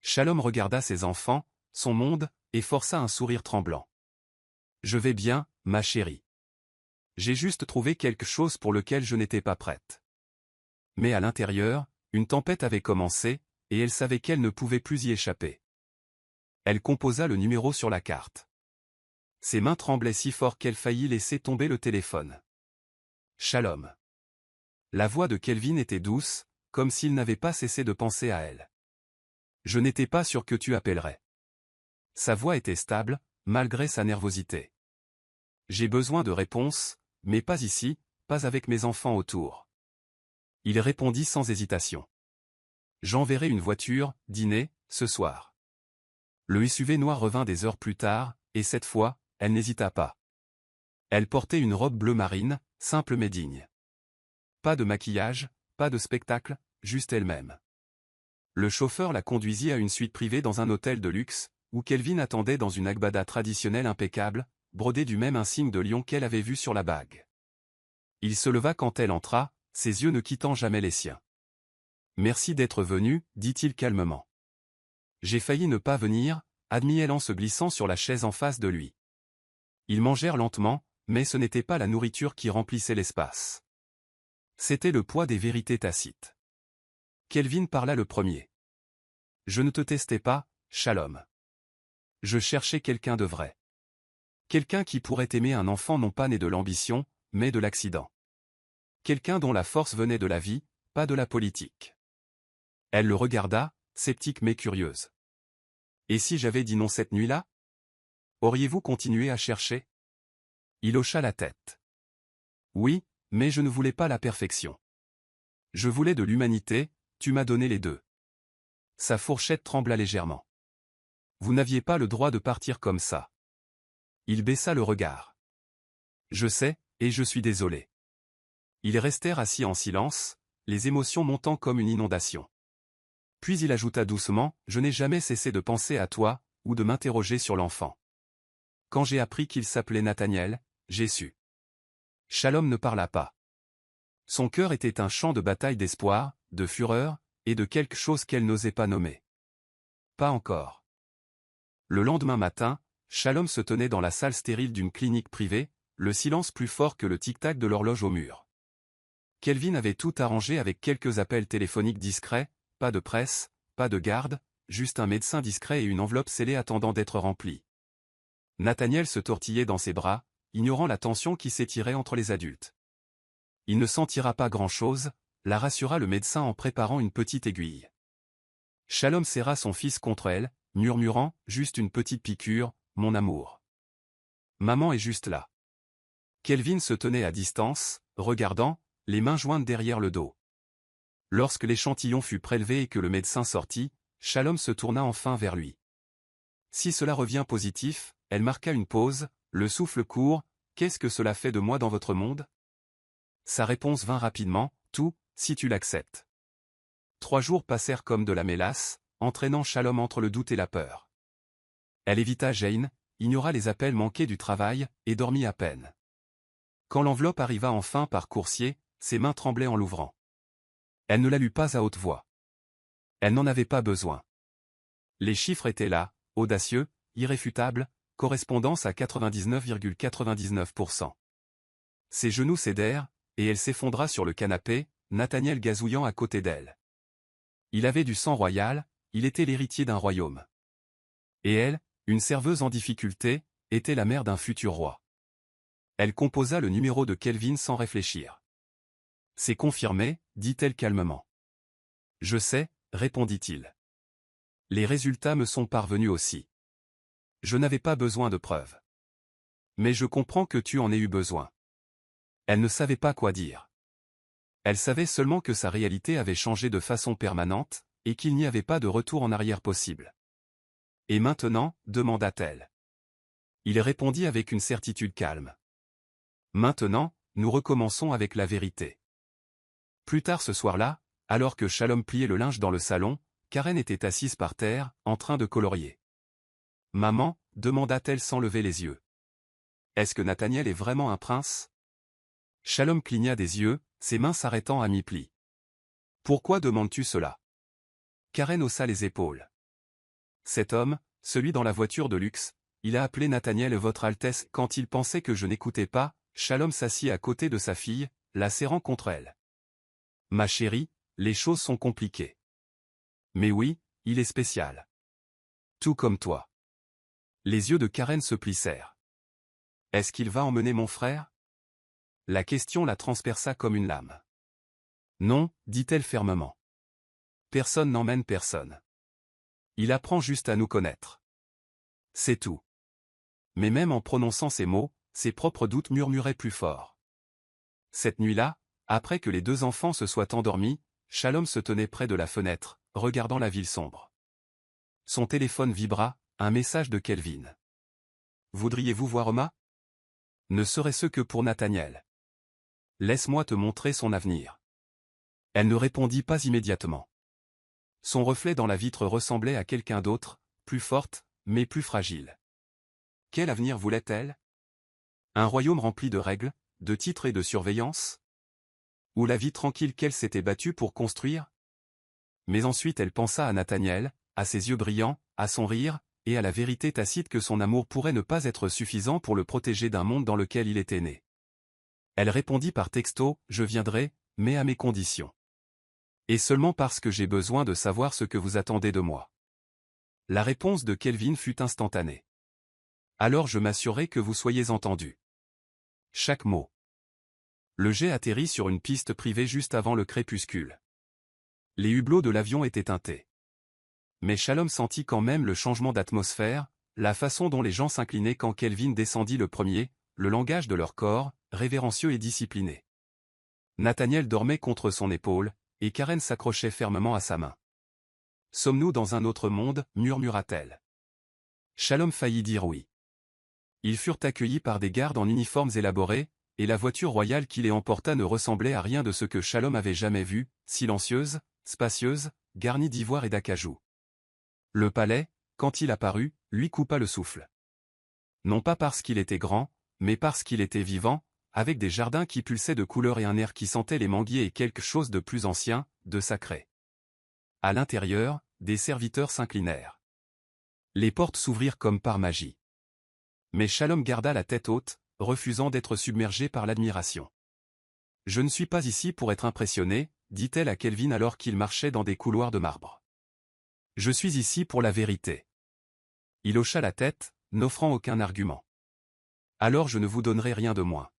Shalom regarda ses enfants, son monde, et força un sourire tremblant. « Je vais bien, ma chérie. J'ai juste trouvé quelque chose pour lequel je n'étais pas prête. » Mais à l'intérieur, une tempête avait commencé, et elle savait qu'elle ne pouvait plus y échapper. Elle composa le numéro sur la carte. Ses mains tremblaient si fort qu'elle faillit laisser tomber le téléphone. Shalom. La voix de Kelvin était douce, comme s'il n'avait pas cessé de penser à elle. Je n'étais pas sûr que tu appellerais. Sa voix était stable, malgré sa nervosité. J'ai besoin de réponses, mais pas ici, pas avec mes enfants autour. Il répondit sans hésitation. J'enverrai une voiture, dîner, ce soir. Le SUV noir revint des heures plus tard, et cette fois, elle n'hésita pas. Elle portait une robe bleu marine, simple mais digne. Pas de maquillage, pas de spectacle, juste elle-même. Le chauffeur la conduisit à une suite privée dans un hôtel de luxe, où Kelvin attendait dans une agbada traditionnelle impeccable, brodée du même insigne de lion qu'elle avait vu sur la bague. Il se leva quand elle entra, ses yeux ne quittant jamais les siens. « Merci d'être venu, dit-il calmement. J'ai failli ne pas venir, admit-elle en se glissant sur la chaise en face de lui. Ils mangèrent lentement, mais ce n'était pas la nourriture qui remplissait l'espace. C'était le poids des vérités tacites. Kelvin parla le premier. « Je ne te testais pas, Shalom. Je cherchais quelqu'un de vrai. Quelqu'un qui pourrait aimer un enfant non pas né de l'ambition, mais de l'accident. Quelqu'un dont la force venait de la vie, pas de la politique. » Elle le regarda, sceptique mais curieuse. « Et si j'avais dit non cette nuit-là? Auriez-vous continué à chercher ?» Il hocha la tête. « Oui, mais je ne voulais pas la perfection. Je voulais de l'humanité, tu m'as donné les deux. » Sa fourchette trembla légèrement. « Vous n'aviez pas le droit de partir comme ça. » Il baissa le regard. « Je sais, et je suis désolé. » Ils restèrent assis en silence, les émotions montant comme une inondation. Puis il ajouta doucement, « Je n'ai jamais cessé de penser à toi, ou de m'interroger sur l'enfant. Quand j'ai appris qu'il s'appelait Nathaniel, j'ai su. » Shalom ne parla pas. Son cœur était un champ de bataille d'espoir, de fureur, et de quelque chose qu'elle n'osait pas nommer. Pas encore. Le lendemain matin, Shalom se tenait dans la salle stérile d'une clinique privée, le silence plus fort que le tic-tac de l'horloge au mur. Kelvin avait tout arrangé avec quelques appels téléphoniques discrets, pas de presse, pas de garde, juste un médecin discret et une enveloppe scellée attendant d'être remplie. Nathaniel se tortillait dans ses bras, ignorant la tension qui s'étirait entre les adultes. Il ne sentira pas grand-chose, la rassura le médecin en préparant une petite aiguille. Shalom serra son fils contre elle, murmurant, « Juste une petite piqûre, mon amour. Maman est juste là. » Kelvin se tenait à distance, regardant, les mains jointes derrière le dos. Lorsque l'échantillon fut prélevé et que le médecin sortit, Shalom se tourna enfin vers lui. Si cela revient positif, elle marqua une pause, le souffle court, « Qu'est-ce que cela fait de moi dans votre monde ?» Sa réponse vint rapidement, « Tout, si tu l'acceptes. » 3 jours passèrent comme de la mélasse, entraînant Shalom entre le doute et la peur. Elle évita Jane, ignora les appels manqués du travail, et dormit à peine. Quand l'enveloppe arriva enfin par coursier, ses mains tremblaient en l'ouvrant. Elle ne la lut pas à haute voix. Elle n'en avait pas besoin. Les chiffres étaient là, audacieux, irréfutables, correspondance à 99,99%. Ses genoux cédèrent, et elle s'effondra sur le canapé, Nathaniel gazouillant à côté d'elle. Il avait du sang royal, il était l'héritier d'un royaume. Et elle, une serveuse en difficulté, était la mère d'un futur roi. Elle composa le numéro de Kelvin sans réfléchir. « C'est confirmé, dit-elle calmement. »« Je sais, répondit-il. Les résultats me sont parvenus aussi. Je n'avais pas besoin de preuves. Mais je comprends que tu en aies eu besoin. » Elle ne savait pas quoi dire. Elle savait seulement que sa réalité avait changé de façon permanente, et qu'il n'y avait pas de retour en arrière possible. « Et maintenant ?» demanda-t-elle. Il répondit avec une certitude calme. « Maintenant, nous recommençons avec la vérité. » Plus tard ce soir-là, Alors que Shalom pliait le linge dans le salon, Karen était assise par terre, en train de colorier. « Maman » demanda-t-elle sans lever les yeux. « Est-ce que Nathaniel est vraiment un prince ?» Shalom cligna des yeux, ses mains s'arrêtant à mi-pli. « Pourquoi demandes-tu cela ?» Karen haussa les épaules. « Cet homme, celui dans la voiture de luxe, il a appelé Nathaniel Votre Altesse quand il pensait que je n'écoutais pas. » Shalom s'assit à côté de sa fille, la serrant contre elle. « Ma chérie, les choses sont compliquées. »« Mais oui, il est spécial. Tout comme toi. » Les yeux de Karen se plissèrent. « Est-ce qu'il va emmener mon frère ?» La question la transperça comme une lame. « Non, dit-elle fermement. Personne n'emmène personne. Il apprend juste à nous connaître. C'est tout. » Mais même en prononçant ces mots, ses propres doutes murmuraient plus fort. Cette nuit-là, après que les deux enfants se soient endormis, Shalom se tenait près de la fenêtre, regardant la ville sombre. Son téléphone vibra, un message de Kelvin. « Voudriez-vous voir Oma ? Ne serait-ce que pour Nathaniel. Laisse-moi te montrer son avenir. » Elle ne répondit pas immédiatement. Son reflet dans la vitre ressemblait à quelqu'un d'autre, plus forte, mais plus fragile. Quel avenir voulait-elle ? Un royaume rempli de règles, de titres et de surveillance ? Ou la vie tranquille qu'elle s'était battue pour construire ? Mais ensuite elle pensa à Nathaniel, à ses yeux brillants, à son rire, et à la vérité tacite que son amour pourrait ne pas être suffisant pour le protéger d'un monde dans lequel il était né. Elle répondit par texto, « Je viendrai, mais à mes conditions. Et seulement parce que j'ai besoin de savoir ce que vous attendez de moi. » La réponse de Kelvin fut instantanée. « Alors je m'assurerai que vous soyez entendu. » Chaque mot. Le jet atterrit sur une piste privée juste avant le crépuscule. Les hublots de l'avion étaient teintés. Mais Shalom sentit quand même le changement d'atmosphère, la façon dont les gens s'inclinaient quand Kelvin descendit le premier, le langage de leur corps, révérencieux et discipliné. Nathaniel dormait contre son épaule, et Karen s'accrochait fermement à sa main. « Sommes-nous dans un autre monde » murmura-t-elle. Shalom faillit dire oui. Ils furent accueillis par des gardes en uniformes élaborés, et la voiture royale qui les emporta ne ressemblait à rien de ce que Shalom avait jamais vu, silencieuse, spacieuse, garnie d'ivoire et d'acajou. Le palais, quand il apparut, lui coupa le souffle. Non pas parce qu'il était grand, mais parce qu'il était vivant, avec des jardins qui pulsaient de couleurs et un air qui sentait les manguiers et quelque chose de plus ancien, de sacré. À l'intérieur, des serviteurs s'inclinèrent. Les portes s'ouvrirent comme par magie. Mais Shalom garda la tête haute, refusant d'être submergé par l'admiration. « Je ne suis pas ici pour être impressionné, » dit-elle à Kelvin alors qu'il marchait dans des couloirs de marbre. « Je suis ici pour la vérité. » Il hocha la tête, n'offrant aucun argument. « Alors je ne vous donnerai rien de moins. »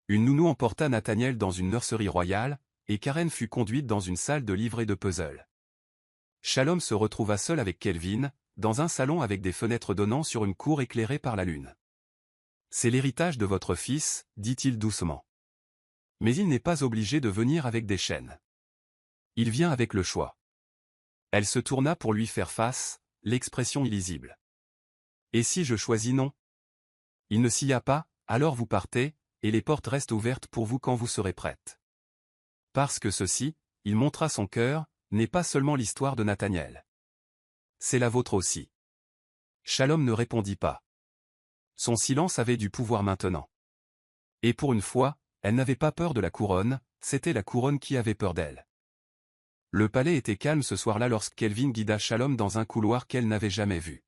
Une nounou emporta Nathaniel dans une nurserie royale, et Karen fut conduite dans une salle de livres et de puzzles. Shalom se retrouva seul avec Kelvin, dans un salon avec des fenêtres donnant sur une cour éclairée par la lune. « C'est l'héritage de votre fils, dit-il doucement. Mais il n'est pas obligé de venir avec des chaînes. Il vient avec le choix. » Elle se tourna pour lui faire face, l'expression illisible. « Et si je choisis non ? Il ne s'y a pas, alors vous partez, et les portes restent ouvertes pour vous quand vous serez prête. Parce que ceci, il montra son cœur, n'est pas seulement l'histoire de Nathaniel. C'est la vôtre aussi. » Shalom ne répondit pas. Son silence avait du pouvoir maintenant. Et pour une fois, elle n'avait pas peur de la couronne, c'était la couronne qui avait peur d'elle. Le palais était calme ce soir-là lorsque Kelvin guida Shalom dans un couloir qu'elle n'avait jamais vu.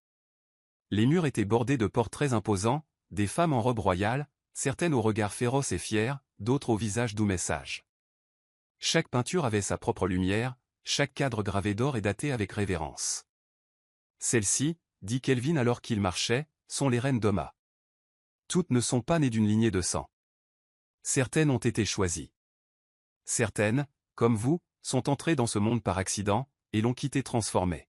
Les murs étaient bordés de portraits imposants, des femmes en robe royale, certaines au regard féroce et fier, d'autres au visage doux mais sage. Chaque peinture avait sa propre lumière, chaque cadre gravé d'or et daté avec révérence. Celles-ci, dit Kelvin alors qu'il marchait, sont les reines d'Oma. Toutes ne sont pas nées d'une lignée de sang. Certaines ont été choisies. Certaines, comme vous, sont entrées dans ce monde par accident, et l'ont quitté transformé.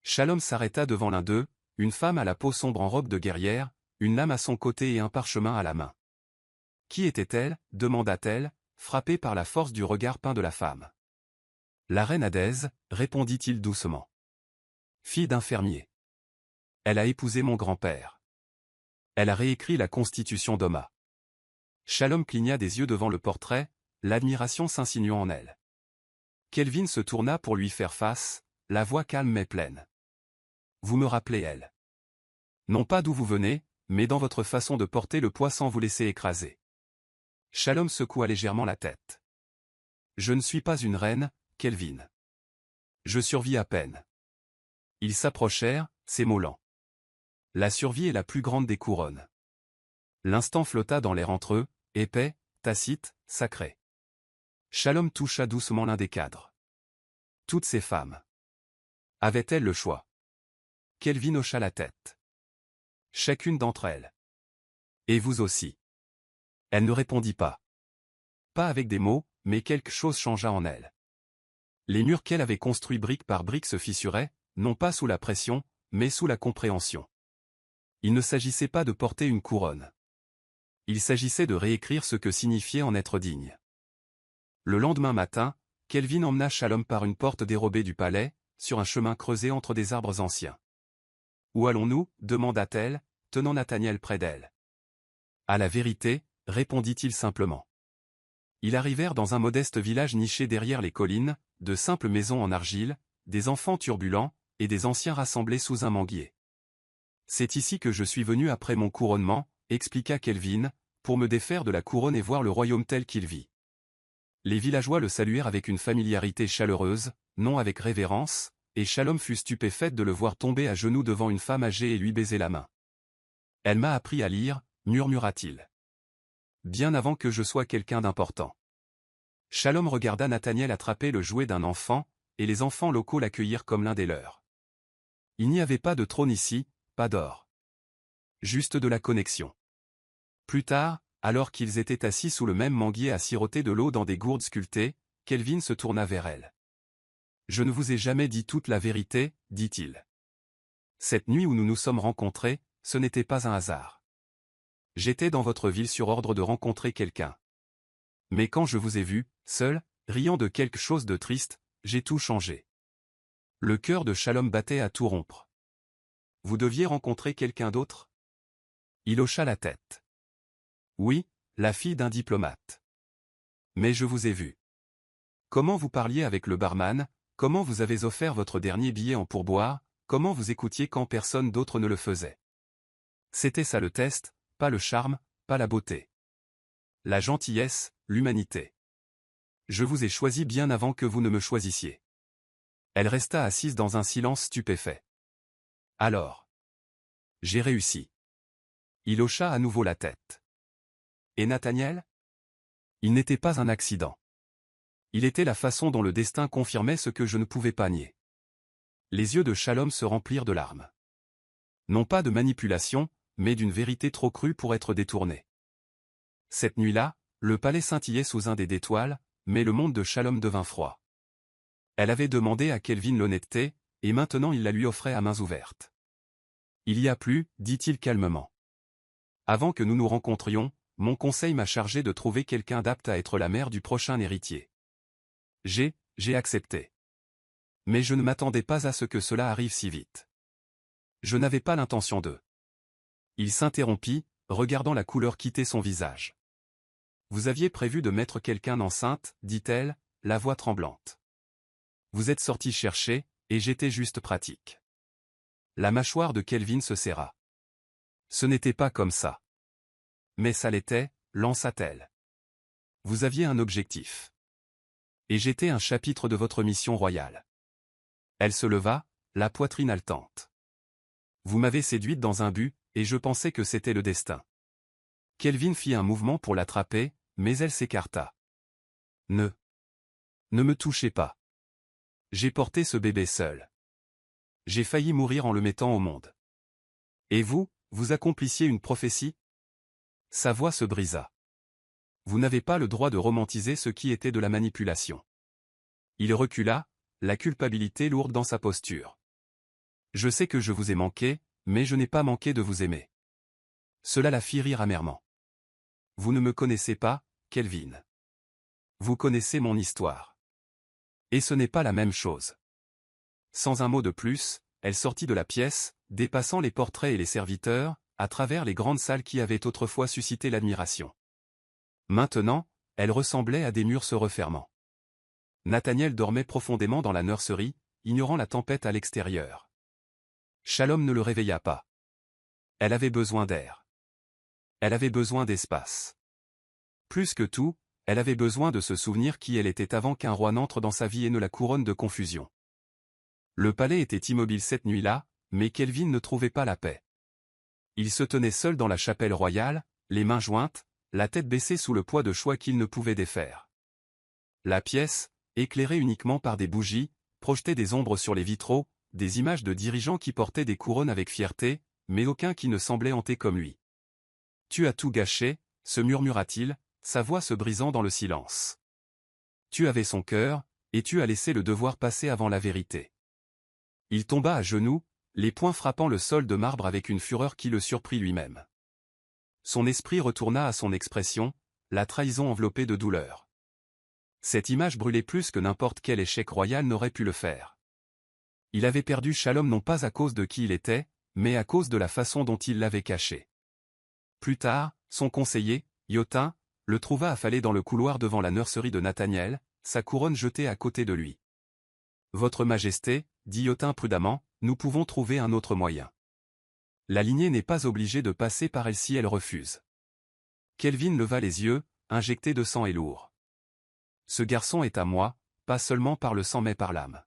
Shalom s'arrêta devant l'un d'eux, une femme à la peau sombre en robe de guerrière, une lame à son côté et un parchemin à la main. Qui était-elle ? Demanda-t-elle, frappée par la force du regard peint de la femme. La reine Hadès, répondit-il doucement. Fille d'un fermier. Elle a épousé mon grand-père. Elle a réécrit la constitution d'Oma. Shalom cligna des yeux devant le portrait, l'admiration s'insinuant en elle. Kelvin se tourna pour lui faire face, la voix calme mais pleine. Vous me rappelez elle. Non pas d'où vous venez, mais dans votre façon de porter le poids sans vous laisser écraser. Shalom secoua légèrement la tête. Je ne suis pas une reine, Kelvin. Je survis à peine. Ils s'approchèrent, s'émoulant. La survie est la plus grande des couronnes. L'instant flotta dans l'air entre eux, épais, tacite, sacré. Shalom toucha doucement l'un des cadres. Toutes ces femmes. Avaient-elles le choix? Kelvin hocha la tête. Chacune d'entre elles. Et vous aussi. Elle ne répondit pas. Pas avec des mots, mais quelque chose changea en elle. Les murs qu'elle avait construits brique par brique se fissuraient, non pas sous la pression, mais sous la compréhension. Il ne s'agissait pas de porter une couronne. Il s'agissait de réécrire ce que signifiait en être digne. Le lendemain matin, Kelvin emmena Shalom par une porte dérobée du palais, sur un chemin creusé entre des arbres anciens. « Où allons-nous » demanda-t-elle, tenant Nathaniel près d'elle. « À la vérité » répondit-il simplement. Ils arrivèrent dans un modeste village niché derrière les collines, de simples maisons en argile, des enfants turbulents, et des anciens rassemblés sous un manguier. « C'est ici que je suis venu après mon couronnement » expliqua Kelvin, pour me défaire de la couronne et voir le royaume tel qu'il vit. Les villageois le saluèrent avec une familiarité chaleureuse, non avec révérence, et Shalom fut stupéfaite de le voir tomber à genoux devant une femme âgée et lui baiser la main. « Elle m'a appris à lire » murmura-t-il. « Bien avant que je sois quelqu'un d'important. » Shalom regarda Nathaniel attraper le jouet d'un enfant, et les enfants locaux l'accueillirent comme l'un des leurs. Il n'y avait pas de trône ici, pas d'or. Juste de la connexion. Plus tard, alors qu'ils étaient assis sous le même manguier à siroter de l'eau dans des gourdes sculptées, Kelvin se tourna vers elle. « Je ne vous ai jamais dit toute la vérité, dit-il. Cette nuit où nous nous sommes rencontrés, ce n'était pas un hasard. J'étais dans votre ville sur ordre de rencontrer quelqu'un. Mais quand je vous ai vu, seul, riant de quelque chose de triste, j'ai tout changé. » Le cœur de Shalom battait à tout rompre. « Vous deviez rencontrer quelqu'un d'autre » Il hocha la tête. « Oui, la fille d'un diplomate. Mais je vous ai vu. Comment vous parliez avec le barman, comment vous avez offert votre dernier billet en pourboire, comment vous écoutiez quand personne d'autre ne le faisait. C'était ça le test, pas le charme, pas la beauté. La gentillesse, l'humanité. Je vous ai choisi bien avant que vous ne me choisissiez. » Elle resta assise dans un silence stupéfait. « Alors. J'ai réussi. » Il hocha à nouveau la tête. « Et Nathaniel ? » Il n'était pas un accident. Il était la façon dont le destin confirmait ce que je ne pouvais pas nier. Les yeux de Shalom se remplirent de larmes. Non pas de manipulation, mais d'une vérité trop crue pour être détournée. Cette nuit-là, le palais scintillait sous un dé d'étoiles, mais le monde de Shalom devint froid. Elle avait demandé à Kelvin l'honnêteté, et maintenant il la lui offrait à mains ouvertes. « Il y a plus, dit-il calmement. Avant que nous nous rencontrions, mon conseil m'a chargé de trouver quelqu'un d'apte à être la mère du prochain héritier. J'ai accepté. Mais je ne m'attendais pas à ce que cela arrive si vite. Je n'avais pas l'intention de... » Il s'interrompit, regardant la couleur quitter son visage. « Vous aviez prévu de mettre quelqu'un enceinte, dit-elle, la voix tremblante. Vous êtes sorti chercher, et j'étais juste pratique. » La mâchoire de Kelvin se serra. « Ce n'était pas comme ça. »« Mais ça l'était, » lança-t-elle. « Vous aviez un objectif. Et j'étais un chapitre de votre mission royale. » Elle se leva, la poitrine haletante. « Vous m'avez séduite dans un but, et je pensais que c'était le destin. » Kelvin fit un mouvement pour l'attraper, mais elle s'écarta. « Ne me touchez pas. J'ai porté ce bébé seul. J'ai failli mourir en le mettant au monde. Et vous accomplissiez une prophétie ?» Sa voix se brisa. « Vous n'avez pas le droit de romantiser ce qui était de la manipulation. » Il recula, la culpabilité lourde dans sa posture. « Je sais que je vous ai manqué, mais je n'ai pas manqué de vous aimer. » Cela la fit rire amèrement. « Vous ne me connaissez pas, Kelvin. Vous connaissez mon histoire. Et ce n'est pas la même chose. » Sans un mot de plus, elle sortit de la pièce, dépassant les portraits et les serviteurs, à travers les grandes salles qui avaient autrefois suscité l'admiration. Maintenant, elle ressemblait à des murs se refermant. Nathaniel dormait profondément dans la nurserie, ignorant la tempête à l'extérieur. Shalom ne le réveilla pas. Elle avait besoin d'air. Elle avait besoin d'espace. Plus que tout, elle avait besoin de se souvenir qui elle était avant qu'un roi n'entre dans sa vie et ne la couronne de confusion. Le palais était immobile cette nuit-là, mais Kelvin ne trouvait pas la paix. Il se tenait seul dans la chapelle royale, les mains jointes, la tête baissée sous le poids de choix qu'il ne pouvait défaire. La pièce, éclairée uniquement par des bougies, projetait des ombres sur les vitraux, des images de dirigeants qui portaient des couronnes avec fierté, mais aucun qui ne semblait hanté comme lui. « Tu as tout gâché », se murmura-t-il, sa voix se brisant dans le silence. Tu avais son cœur, et tu as laissé le devoir passer avant la vérité. Il tomba à genoux, les poings frappant le sol de marbre avec une fureur qui le surprit lui-même. Son esprit retourna à son expression, la trahison enveloppée de douleur. Cette image brûlait plus que n'importe quel échec royal n'aurait pu le faire. Il avait perdu Shalom non pas à cause de qui il était, mais à cause de la façon dont il l'avait caché. Plus tard, son conseiller, Yotin, le trouva affalé dans le couloir devant la nurserie de Nathaniel, sa couronne jetée à côté de lui. « Votre Majesté, dit Yotin prudemment, nous pouvons trouver un autre moyen. La lignée n'est pas obligée de passer par elle si elle refuse. » Kelvin leva les yeux, injecté de sang et lourd. « Ce garçon est à moi, pas seulement par le sang mais par l'âme. »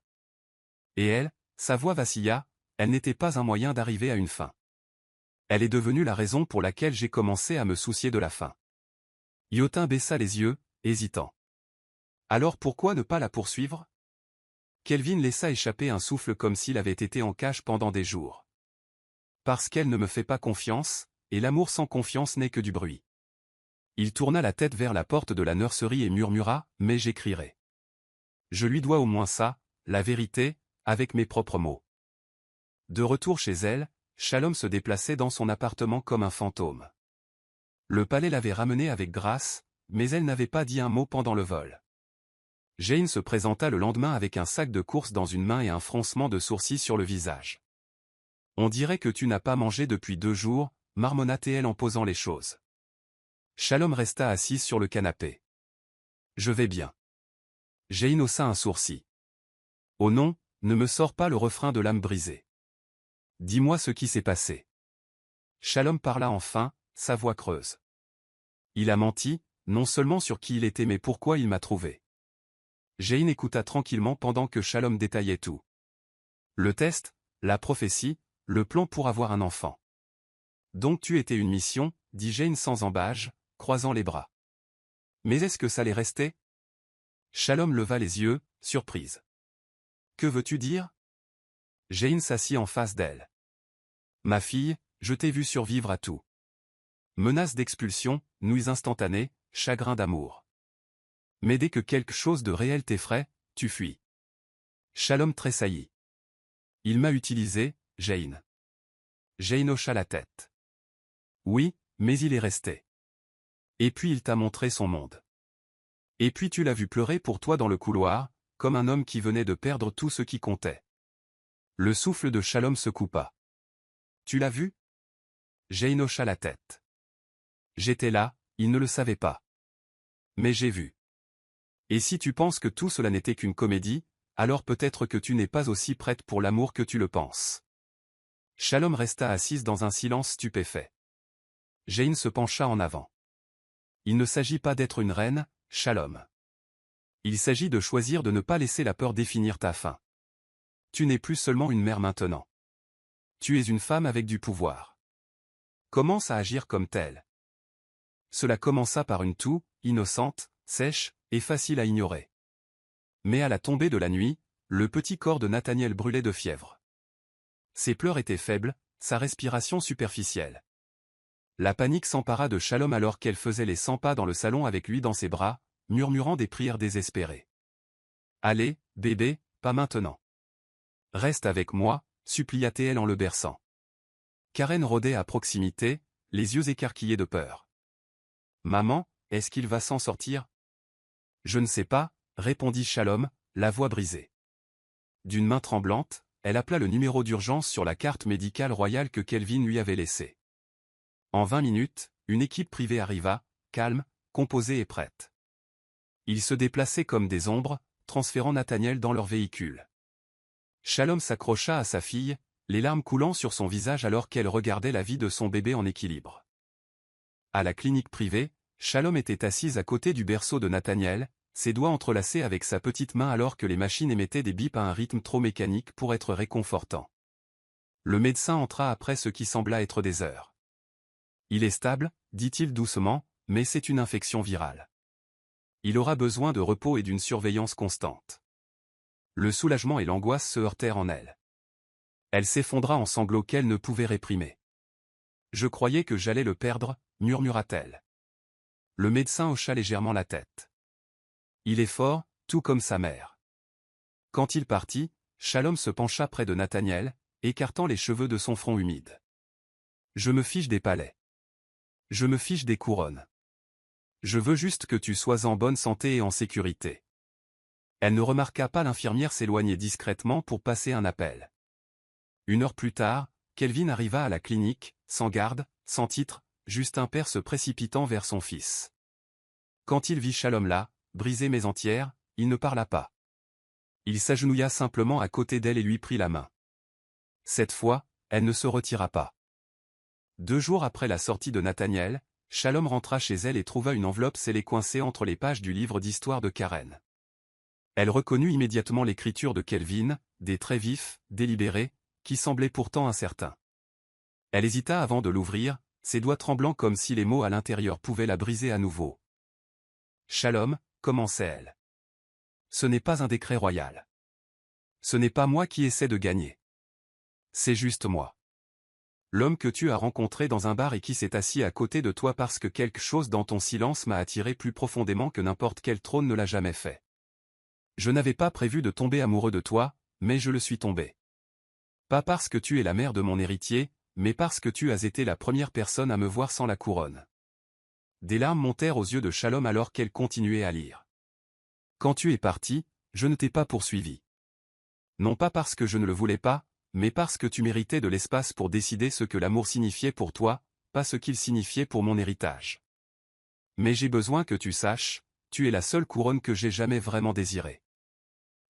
Et elle, sa voix vacilla, elle n'était pas un moyen d'arriver à une fin. Elle est devenue la raison pour laquelle j'ai commencé à me soucier de la fin. Yotin baissa les yeux, hésitant. Alors pourquoi ne pas la poursuivre? Kelvin laissa échapper un souffle comme s'il avait été en cage pendant des jours. Parce qu'elle ne me fait pas confiance, et l'amour sans confiance n'est que du bruit. Il tourna la tête vers la porte de la nurserie et murmura, mais j'écrirai. Je lui dois au moins ça, la vérité, avec mes propres mots. De retour chez elle, Shalom se déplaçait dans son appartement comme un fantôme. Le palais l'avait ramenée avec grâce, mais elle n'avait pas dit un mot pendant le vol. Jane se présenta le lendemain avec un sac de courses dans une main et un froncement de sourcils sur le visage. « On dirait que tu n'as pas mangé depuis 2 jours, marmonna-t-elle en posant les choses. Shalom resta assise sur le canapé. « Je vais bien. » Jane haussa un sourcil. « Oh non, ne me sors pas le refrain de l'âme brisée. Dis-moi ce qui s'est passé. » Shalom parla enfin, sa voix creuse. Il a menti, non seulement sur qui il était mais pourquoi il m'a trouvé. Jane écouta tranquillement pendant que Shalom détaillait tout. Le test, la prophétie, le plan pour avoir un enfant. Donc tu étais une mission, dit Jane sans embâge, croisant les bras. Mais est-ce que ça les restait? Shalom leva les yeux, surprise. Que veux-tu dire? Jane s'assit en face d'elle. Ma fille, je t'ai vu survivre à tout. Menace d'expulsion, nuits instantanées, chagrin d'amour. Mais dès que quelque chose de réel t'effraie, tu fuis. Shalom tressaillit. Il m'a utilisé, Jane. Jane hocha la tête. Oui, mais il est resté. Et puis il t'a montré son monde. Et puis tu l'as vu pleurer pour toi dans le couloir, comme un homme qui venait de perdre tout ce qui comptait. Le souffle de Shalom se coupa. Tu l'as vu? Jane hocha la tête. J'étais là, il ne le savait pas. Mais j'ai vu. Et si tu penses que tout cela n'était qu'une comédie, alors peut-être que tu n'es pas aussi prête pour l'amour que tu le penses. Shalom resta assise dans un silence stupéfait. Jane se pencha en avant. Il ne s'agit pas d'être une reine, Shalom. Il s'agit de choisir de ne pas laisser la peur définir ta fin. Tu n'es plus seulement une mère maintenant. Tu es une femme avec du pouvoir. Commence à agir comme telle. Cela commença par une toux, innocente, sèche, et facile à ignorer. Mais à la tombée de la nuit, le petit corps de Nathaniel brûlait de fièvre. Ses pleurs étaient faibles, sa respiration superficielle. La panique s'empara de Shalom alors qu'elle faisait les 100 pas dans le salon avec lui dans ses bras, murmurant des prières désespérées. « Allez, bébé, pas maintenant. Reste avec moi, supplia-t-elle en le berçant. Karen rôdait à proximité, les yeux écarquillés de peur. « Maman, est-ce qu'il va s'en sortir? » Je ne sais pas, répondit Shalom, la voix brisée. D'une main tremblante, elle appela le numéro d'urgence sur la carte médicale royale que Kelvin lui avait laissée. En 20 minutes, une équipe privée arriva, calme, composée et prête. Ils se déplaçaient comme des ombres, transférant Nathaniel dans leur véhicule. Shalom s'accrocha à sa fille, les larmes coulant sur son visage alors qu'elle regardait la vie de son bébé en équilibre. À la clinique privée, Shalom était assise à côté du berceau de Nathaniel, ses doigts entrelacés avec sa petite main alors que les machines émettaient des bips à un rythme trop mécanique pour être réconfortant. Le médecin entra après ce qui sembla être des heures. « Il est stable, dit-il doucement, mais c'est une infection virale. Il aura besoin de repos et d'une surveillance constante. » Le soulagement et l'angoisse se heurtèrent en elle. Elle s'effondra en sanglots qu'elle ne pouvait réprimer. « Je croyais que j'allais le perdre, murmura-t-elle. Le médecin hocha légèrement la tête. « Il est fort, tout comme sa mère. » Quand il partit, Shalom se pencha près de Nathaniel, écartant les cheveux de son front humide. « Je me fiche des palais. Je me fiche des couronnes. Je veux juste que tu sois en bonne santé et en sécurité. » Elle ne remarqua pas l'infirmière s'éloigner discrètement pour passer un appel. 1 heure plus tard, Kelvin arriva à la clinique, sans garde, sans titre, juste un père se précipitant vers son fils. Quand il vit Shalom là, brisé mais entière, il ne parla pas. Il s'agenouilla simplement à côté d'elle et lui prit la main. Cette fois, elle ne se retira pas. 2 jours après la sortie de Nathaniel, Shalom rentra chez elle et trouva une enveloppe scellée coincée entre les pages du livre d'histoire de Karen. Elle reconnut immédiatement l'écriture de Kelvin, des traits vifs, délibérés, qui semblaient pourtant incertains. Elle hésita avant de l'ouvrir, ses doigts tremblants comme si les mots à l'intérieur pouvaient la briser à nouveau. « Shalom, commençait-elle. Ce n'est pas un décret royal. Ce n'est pas moi qui essaie de gagner. C'est juste moi. L'homme que tu as rencontré dans un bar et qui s'est assis à côté de toi parce que quelque chose dans ton silence m'a attiré plus profondément que n'importe quel trône ne l'a jamais fait. Je n'avais pas prévu de tomber amoureux de toi, mais je le suis tombé. Pas parce que tu es la mère de mon héritier, mais parce que tu as été la première personne à me voir sans la couronne. » Des larmes montèrent aux yeux de Shalom alors qu'elle continuait à lire. « Quand tu es parti, je ne t'ai pas poursuivi. Non pas parce que je ne le voulais pas, mais parce que tu méritais de l'espace pour décider ce que l'amour signifiait pour toi, pas ce qu'il signifiait pour mon héritage. Mais j'ai besoin que tu saches, tu es la seule couronne que j'ai jamais vraiment désirée.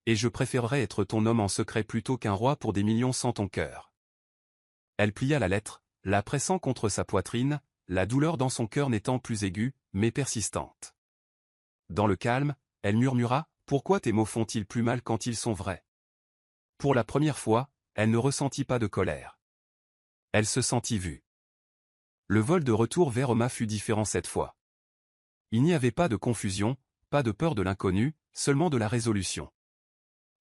Et je préférerais être ton homme en secret plutôt qu'un roi pour des millions sans ton cœur. » Elle plia la lettre, la pressant contre sa poitrine, la douleur dans son cœur n'étant plus aiguë, mais persistante. Dans le calme, elle murmura, « Pourquoi tes mots font-ils plus mal quand ils sont vrais ?» Pour la première fois, elle ne ressentit pas de colère. Elle se sentit vue. Le vol de retour vers Oma fut différent cette fois. Il n'y avait pas de confusion, pas de peur de l'inconnu, seulement de la résolution.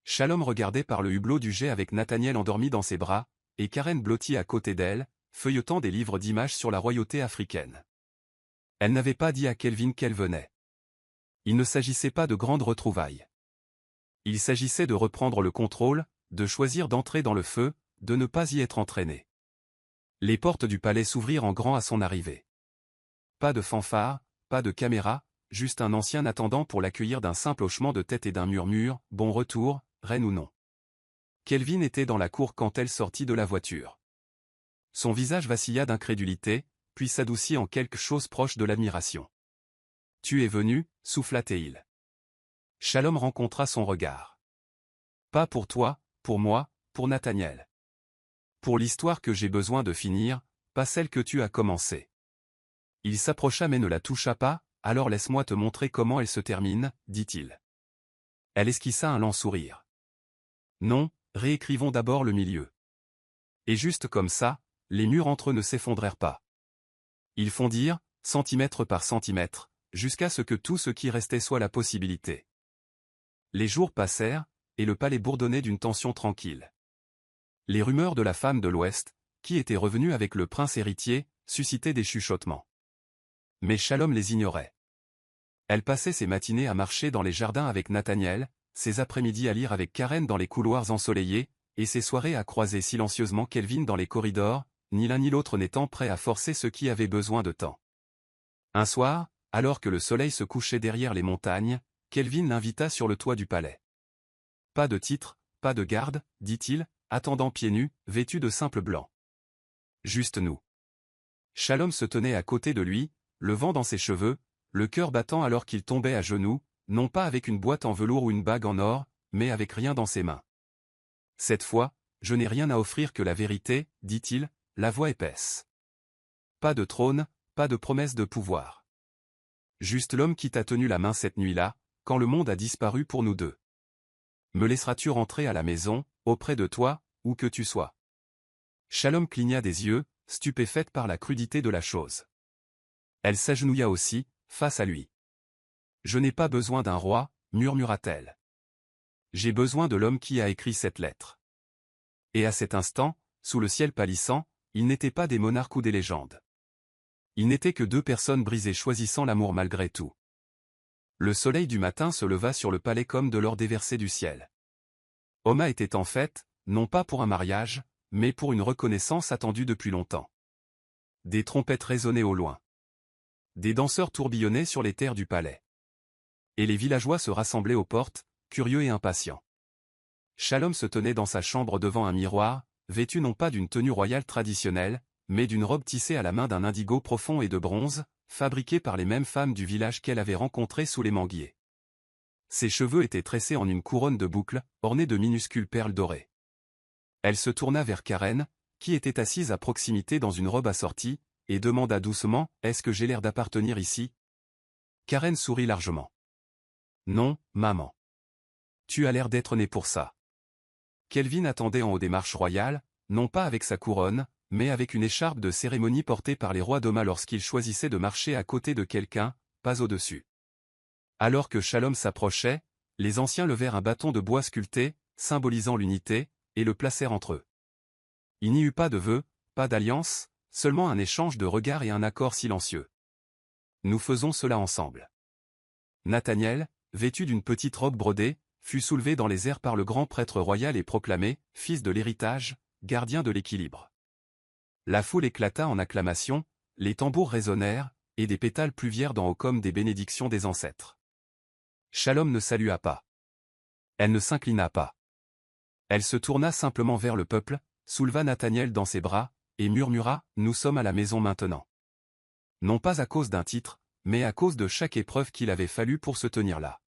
Shalom regardait par le hublot du jet avec Nathaniel endormi dans ses bras, et Karen blottie à côté d'elle, feuilletant des livres d'images sur la royauté africaine. Elle n'avait pas dit à Kelvin qu'elle venait. Il ne s'agissait pas de grandes retrouvailles. Il s'agissait de reprendre le contrôle, de choisir d'entrer dans le feu, de ne pas y être entraîné. Les portes du palais s'ouvrirent en grand à son arrivée. Pas de fanfare, pas de caméra, juste un ancien attendant pour l'accueillir d'un simple hochement de tête et d'un murmure, « Bon retour, reine ou non ?» Kelvin était dans la cour quand elle sortit de la voiture. Son visage vacilla d'incrédulité, puis s'adoucit en quelque chose proche de l'admiration. « Tu es venu, souffla-t-il. » Shalom rencontra son regard. « Pas pour toi, pour moi, pour Nathaniel. Pour l'histoire que j'ai besoin de finir, pas celle que tu as commencée. » Il s'approcha mais ne la toucha pas, « Alors laisse-moi te montrer comment elle se termine, » dit-il. Elle esquissa un lent sourire. « Non, réécrivons d'abord le milieu. » Et juste comme ça, les murs entre eux ne s'effondrèrent pas. Ils fondirent, centimètre par centimètre, jusqu'à ce que tout ce qui restait soit la possibilité. Les jours passèrent, et le palais bourdonnait d'une tension tranquille. Les rumeurs de la femme de l'Ouest, qui était revenue avec le prince héritier, suscitaient des chuchotements. Mais Shalom les ignorait. Elle passait ses matinées à marcher dans les jardins avec Nathaniel, ses après-midi à lire avec Karen dans les couloirs ensoleillés, et ses soirées à croiser silencieusement Kelvin dans les corridors, ni l'un ni l'autre n'étant prêt à forcer ceux qui avaient besoin de temps. Un soir, alors que le soleil se couchait derrière les montagnes, Kelvin l'invita sur le toit du palais. « Pas de titre, pas de garde, » dit-il, attendant pieds nus, vêtu de simple blanc. « Juste nous. » Shalom se tenait à côté de lui, le vent dans ses cheveux, le cœur battant alors qu'il tombait à genoux, non pas avec une boîte en velours ou une bague en or, mais avec rien dans ses mains. Cette fois, je n'ai rien à offrir que la vérité, dit-il, la voix épaisse. Pas de trône, pas de promesse de pouvoir. Juste l'homme qui t'a tenu la main cette nuit-là, quand le monde a disparu pour nous deux. Me laisseras-tu rentrer à la maison, auprès de toi, où que tu sois? Shalom cligna des yeux, stupéfaite par la crudité de la chose. Elle s'agenouilla aussi, face à lui. Je n'ai pas besoin d'un roi, murmura-t-elle. J'ai besoin de l'homme qui a écrit cette lettre. Et à cet instant, sous le ciel pâlissant, ils n'étaient pas des monarques ou des légendes. Ils n'étaient que deux personnes brisées choisissant l'amour malgré tout. Le soleil du matin se leva sur le palais comme de l'or déversé du ciel. Oma était en fête, non pas pour un mariage, mais pour une reconnaissance attendue depuis longtemps. Des trompettes résonnaient au loin. Des danseurs tourbillonnaient sur les terres du palais. Et les villageois se rassemblaient aux portes, curieux et impatients. Shalom se tenait dans sa chambre devant un miroir, vêtu non pas d'une tenue royale traditionnelle, mais d'une robe tissée à la main d'un indigo profond et de bronze, fabriquée par les mêmes femmes du village qu'elle avait rencontrées sous les manguiers. Ses cheveux étaient tressés en une couronne de boucles, ornée de minuscules perles dorées. Elle se tourna vers Karen, qui était assise à proximité dans une robe assortie, et demanda doucement « Est-ce que j'ai l'air d'appartenir ici ?» Karen sourit largement. « Non, maman. Tu as l'air d'être née pour ça. » Kelvin attendait en haut des marches royales, non pas avec sa couronne, mais avec une écharpe de cérémonie portée par les rois d'Oma lorsqu'ils choisissaient de marcher à côté de quelqu'un, pas au-dessus. Alors que Shalom s'approchait, les anciens levèrent un bâton de bois sculpté, symbolisant l'unité, et le placèrent entre eux. Il n'y eut pas de vœux, pas d'alliance, seulement un échange de regards et un accord silencieux. Nous faisons cela ensemble. Nathaniel, vêtu d'une petite robe brodée, fut soulevé dans les airs par le grand prêtre royal et proclamé « Fils de l'héritage, gardien de l'équilibre ». La foule éclata en acclamations, les tambours résonnèrent, et des pétales pluvièrent d'en haut comme des bénédictions des ancêtres. Shalom ne salua pas. Elle ne s'inclina pas. Elle se tourna simplement vers le peuple, souleva Nathaniel dans ses bras, et murmura « Nous sommes à la maison maintenant. » Non pas à cause d'un titre, mais à cause de chaque épreuve qu'il avait fallu pour se tenir là.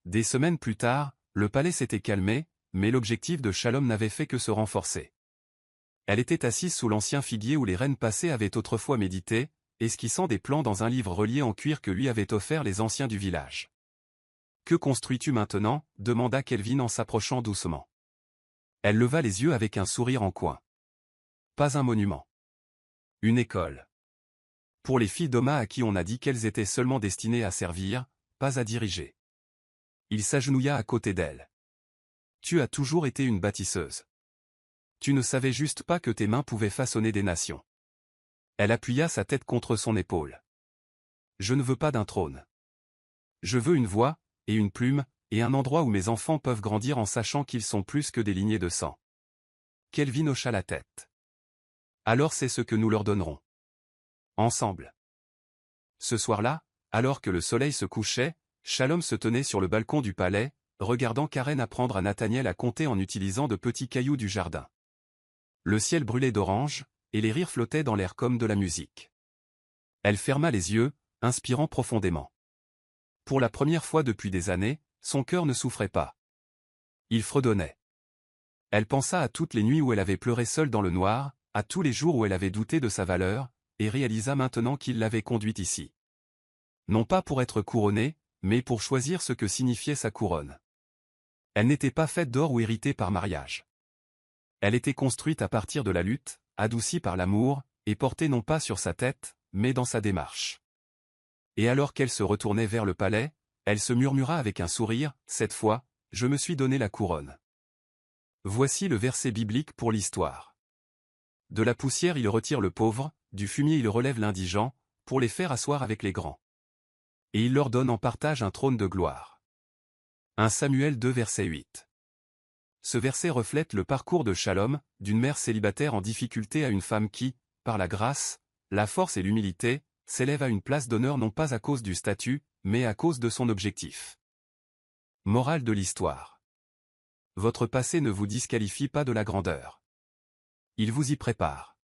Des semaines plus tard, le palais s'était calmé, mais l'objectif de Shalom n'avait fait que se renforcer. Elle était assise sous l'ancien figuier où les reines passées avaient autrefois médité, esquissant des plans dans un livre relié en cuir que lui avaient offert les anciens du village. « Que construis-tu maintenant » demanda Kelvin en s'approchant doucement. Elle leva les yeux avec un sourire en coin. Pas un monument. Une école. Pour les filles d'Oma à qui on a dit qu'elles étaient seulement destinées à servir, pas à diriger. Il s'agenouilla à côté d'elle. Tu as toujours été une bâtisseuse. Tu ne savais juste pas que tes mains pouvaient façonner des nations. Elle appuya sa tête contre son épaule. Je ne veux pas d'un trône. Je veux une voix, et une plume, et un endroit où mes enfants peuvent grandir en sachant qu'ils sont plus que des lignées de sang. Kelvin hocha la tête. Alors c'est ce que nous leur donnerons. Ensemble. Ce soir-là, alors que le soleil se couchait, Shalom se tenait sur le balcon du palais, regardant Karen apprendre à Nathaniel à compter en utilisant de petits cailloux du jardin. Le ciel brûlait d'orange, et les rires flottaient dans l'air comme de la musique. Elle ferma les yeux, inspirant profondément. Pour la première fois depuis des années, son cœur ne souffrait pas. Il fredonnait. Elle pensa à toutes les nuits où elle avait pleuré seule dans le noir, à tous les jours où elle avait douté de sa valeur, et réalisa maintenant qu'il l'avait conduite ici. Non pas pour être couronnée, mais pour choisir ce que signifiait sa couronne. Elle n'était pas faite d'or ou héritée par mariage. Elle était construite à partir de la lutte, adoucie par l'amour, et portée non pas sur sa tête, mais dans sa démarche. Et alors qu'elle se retournait vers le palais, elle se murmura avec un sourire, « Cette fois, je me suis donné la couronne. » Voici le verset biblique pour l'histoire. De la poussière il retire le pauvre, du fumier il relève l'indigent, pour les faire asseoir avec les grands. Et il leur donne en partage un trône de gloire. 1 Samuel 2 verset 8. Ce verset reflète le parcours de Shalom, d'une mère célibataire en difficulté à une femme qui, par la grâce, la force et l'humilité, s'élève à une place d'honneur non pas à cause du statut, mais à cause de son objectif. Morale de l'histoire. Votre passé ne vous disqualifie pas de la grandeur. Il vous y prépare.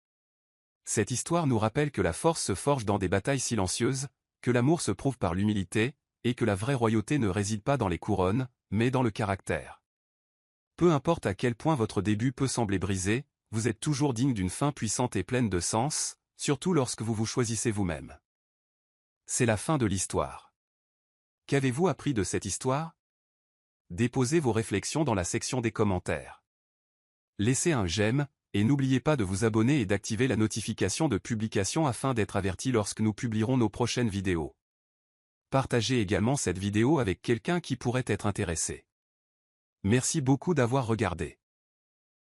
Cette histoire nous rappelle que la force se forge dans des batailles silencieuses, que l'amour se prouve par l'humilité, et que la vraie royauté ne réside pas dans les couronnes, mais dans le caractère. Peu importe à quel point votre début peut sembler brisé, vous êtes toujours digne d'une fin puissante et pleine de sens, surtout lorsque vous vous choisissez vous-même. C'est la fin de l'histoire. Qu'avez-vous appris de cette histoire? Déposez vos réflexions dans la section des commentaires. Laissez un j'aime, et n'oubliez pas de vous abonner et d'activer la notification de publication afin d'être averti lorsque nous publierons nos prochaines vidéos. Partagez également cette vidéo avec quelqu'un qui pourrait être intéressé. Merci beaucoup d'avoir regardé.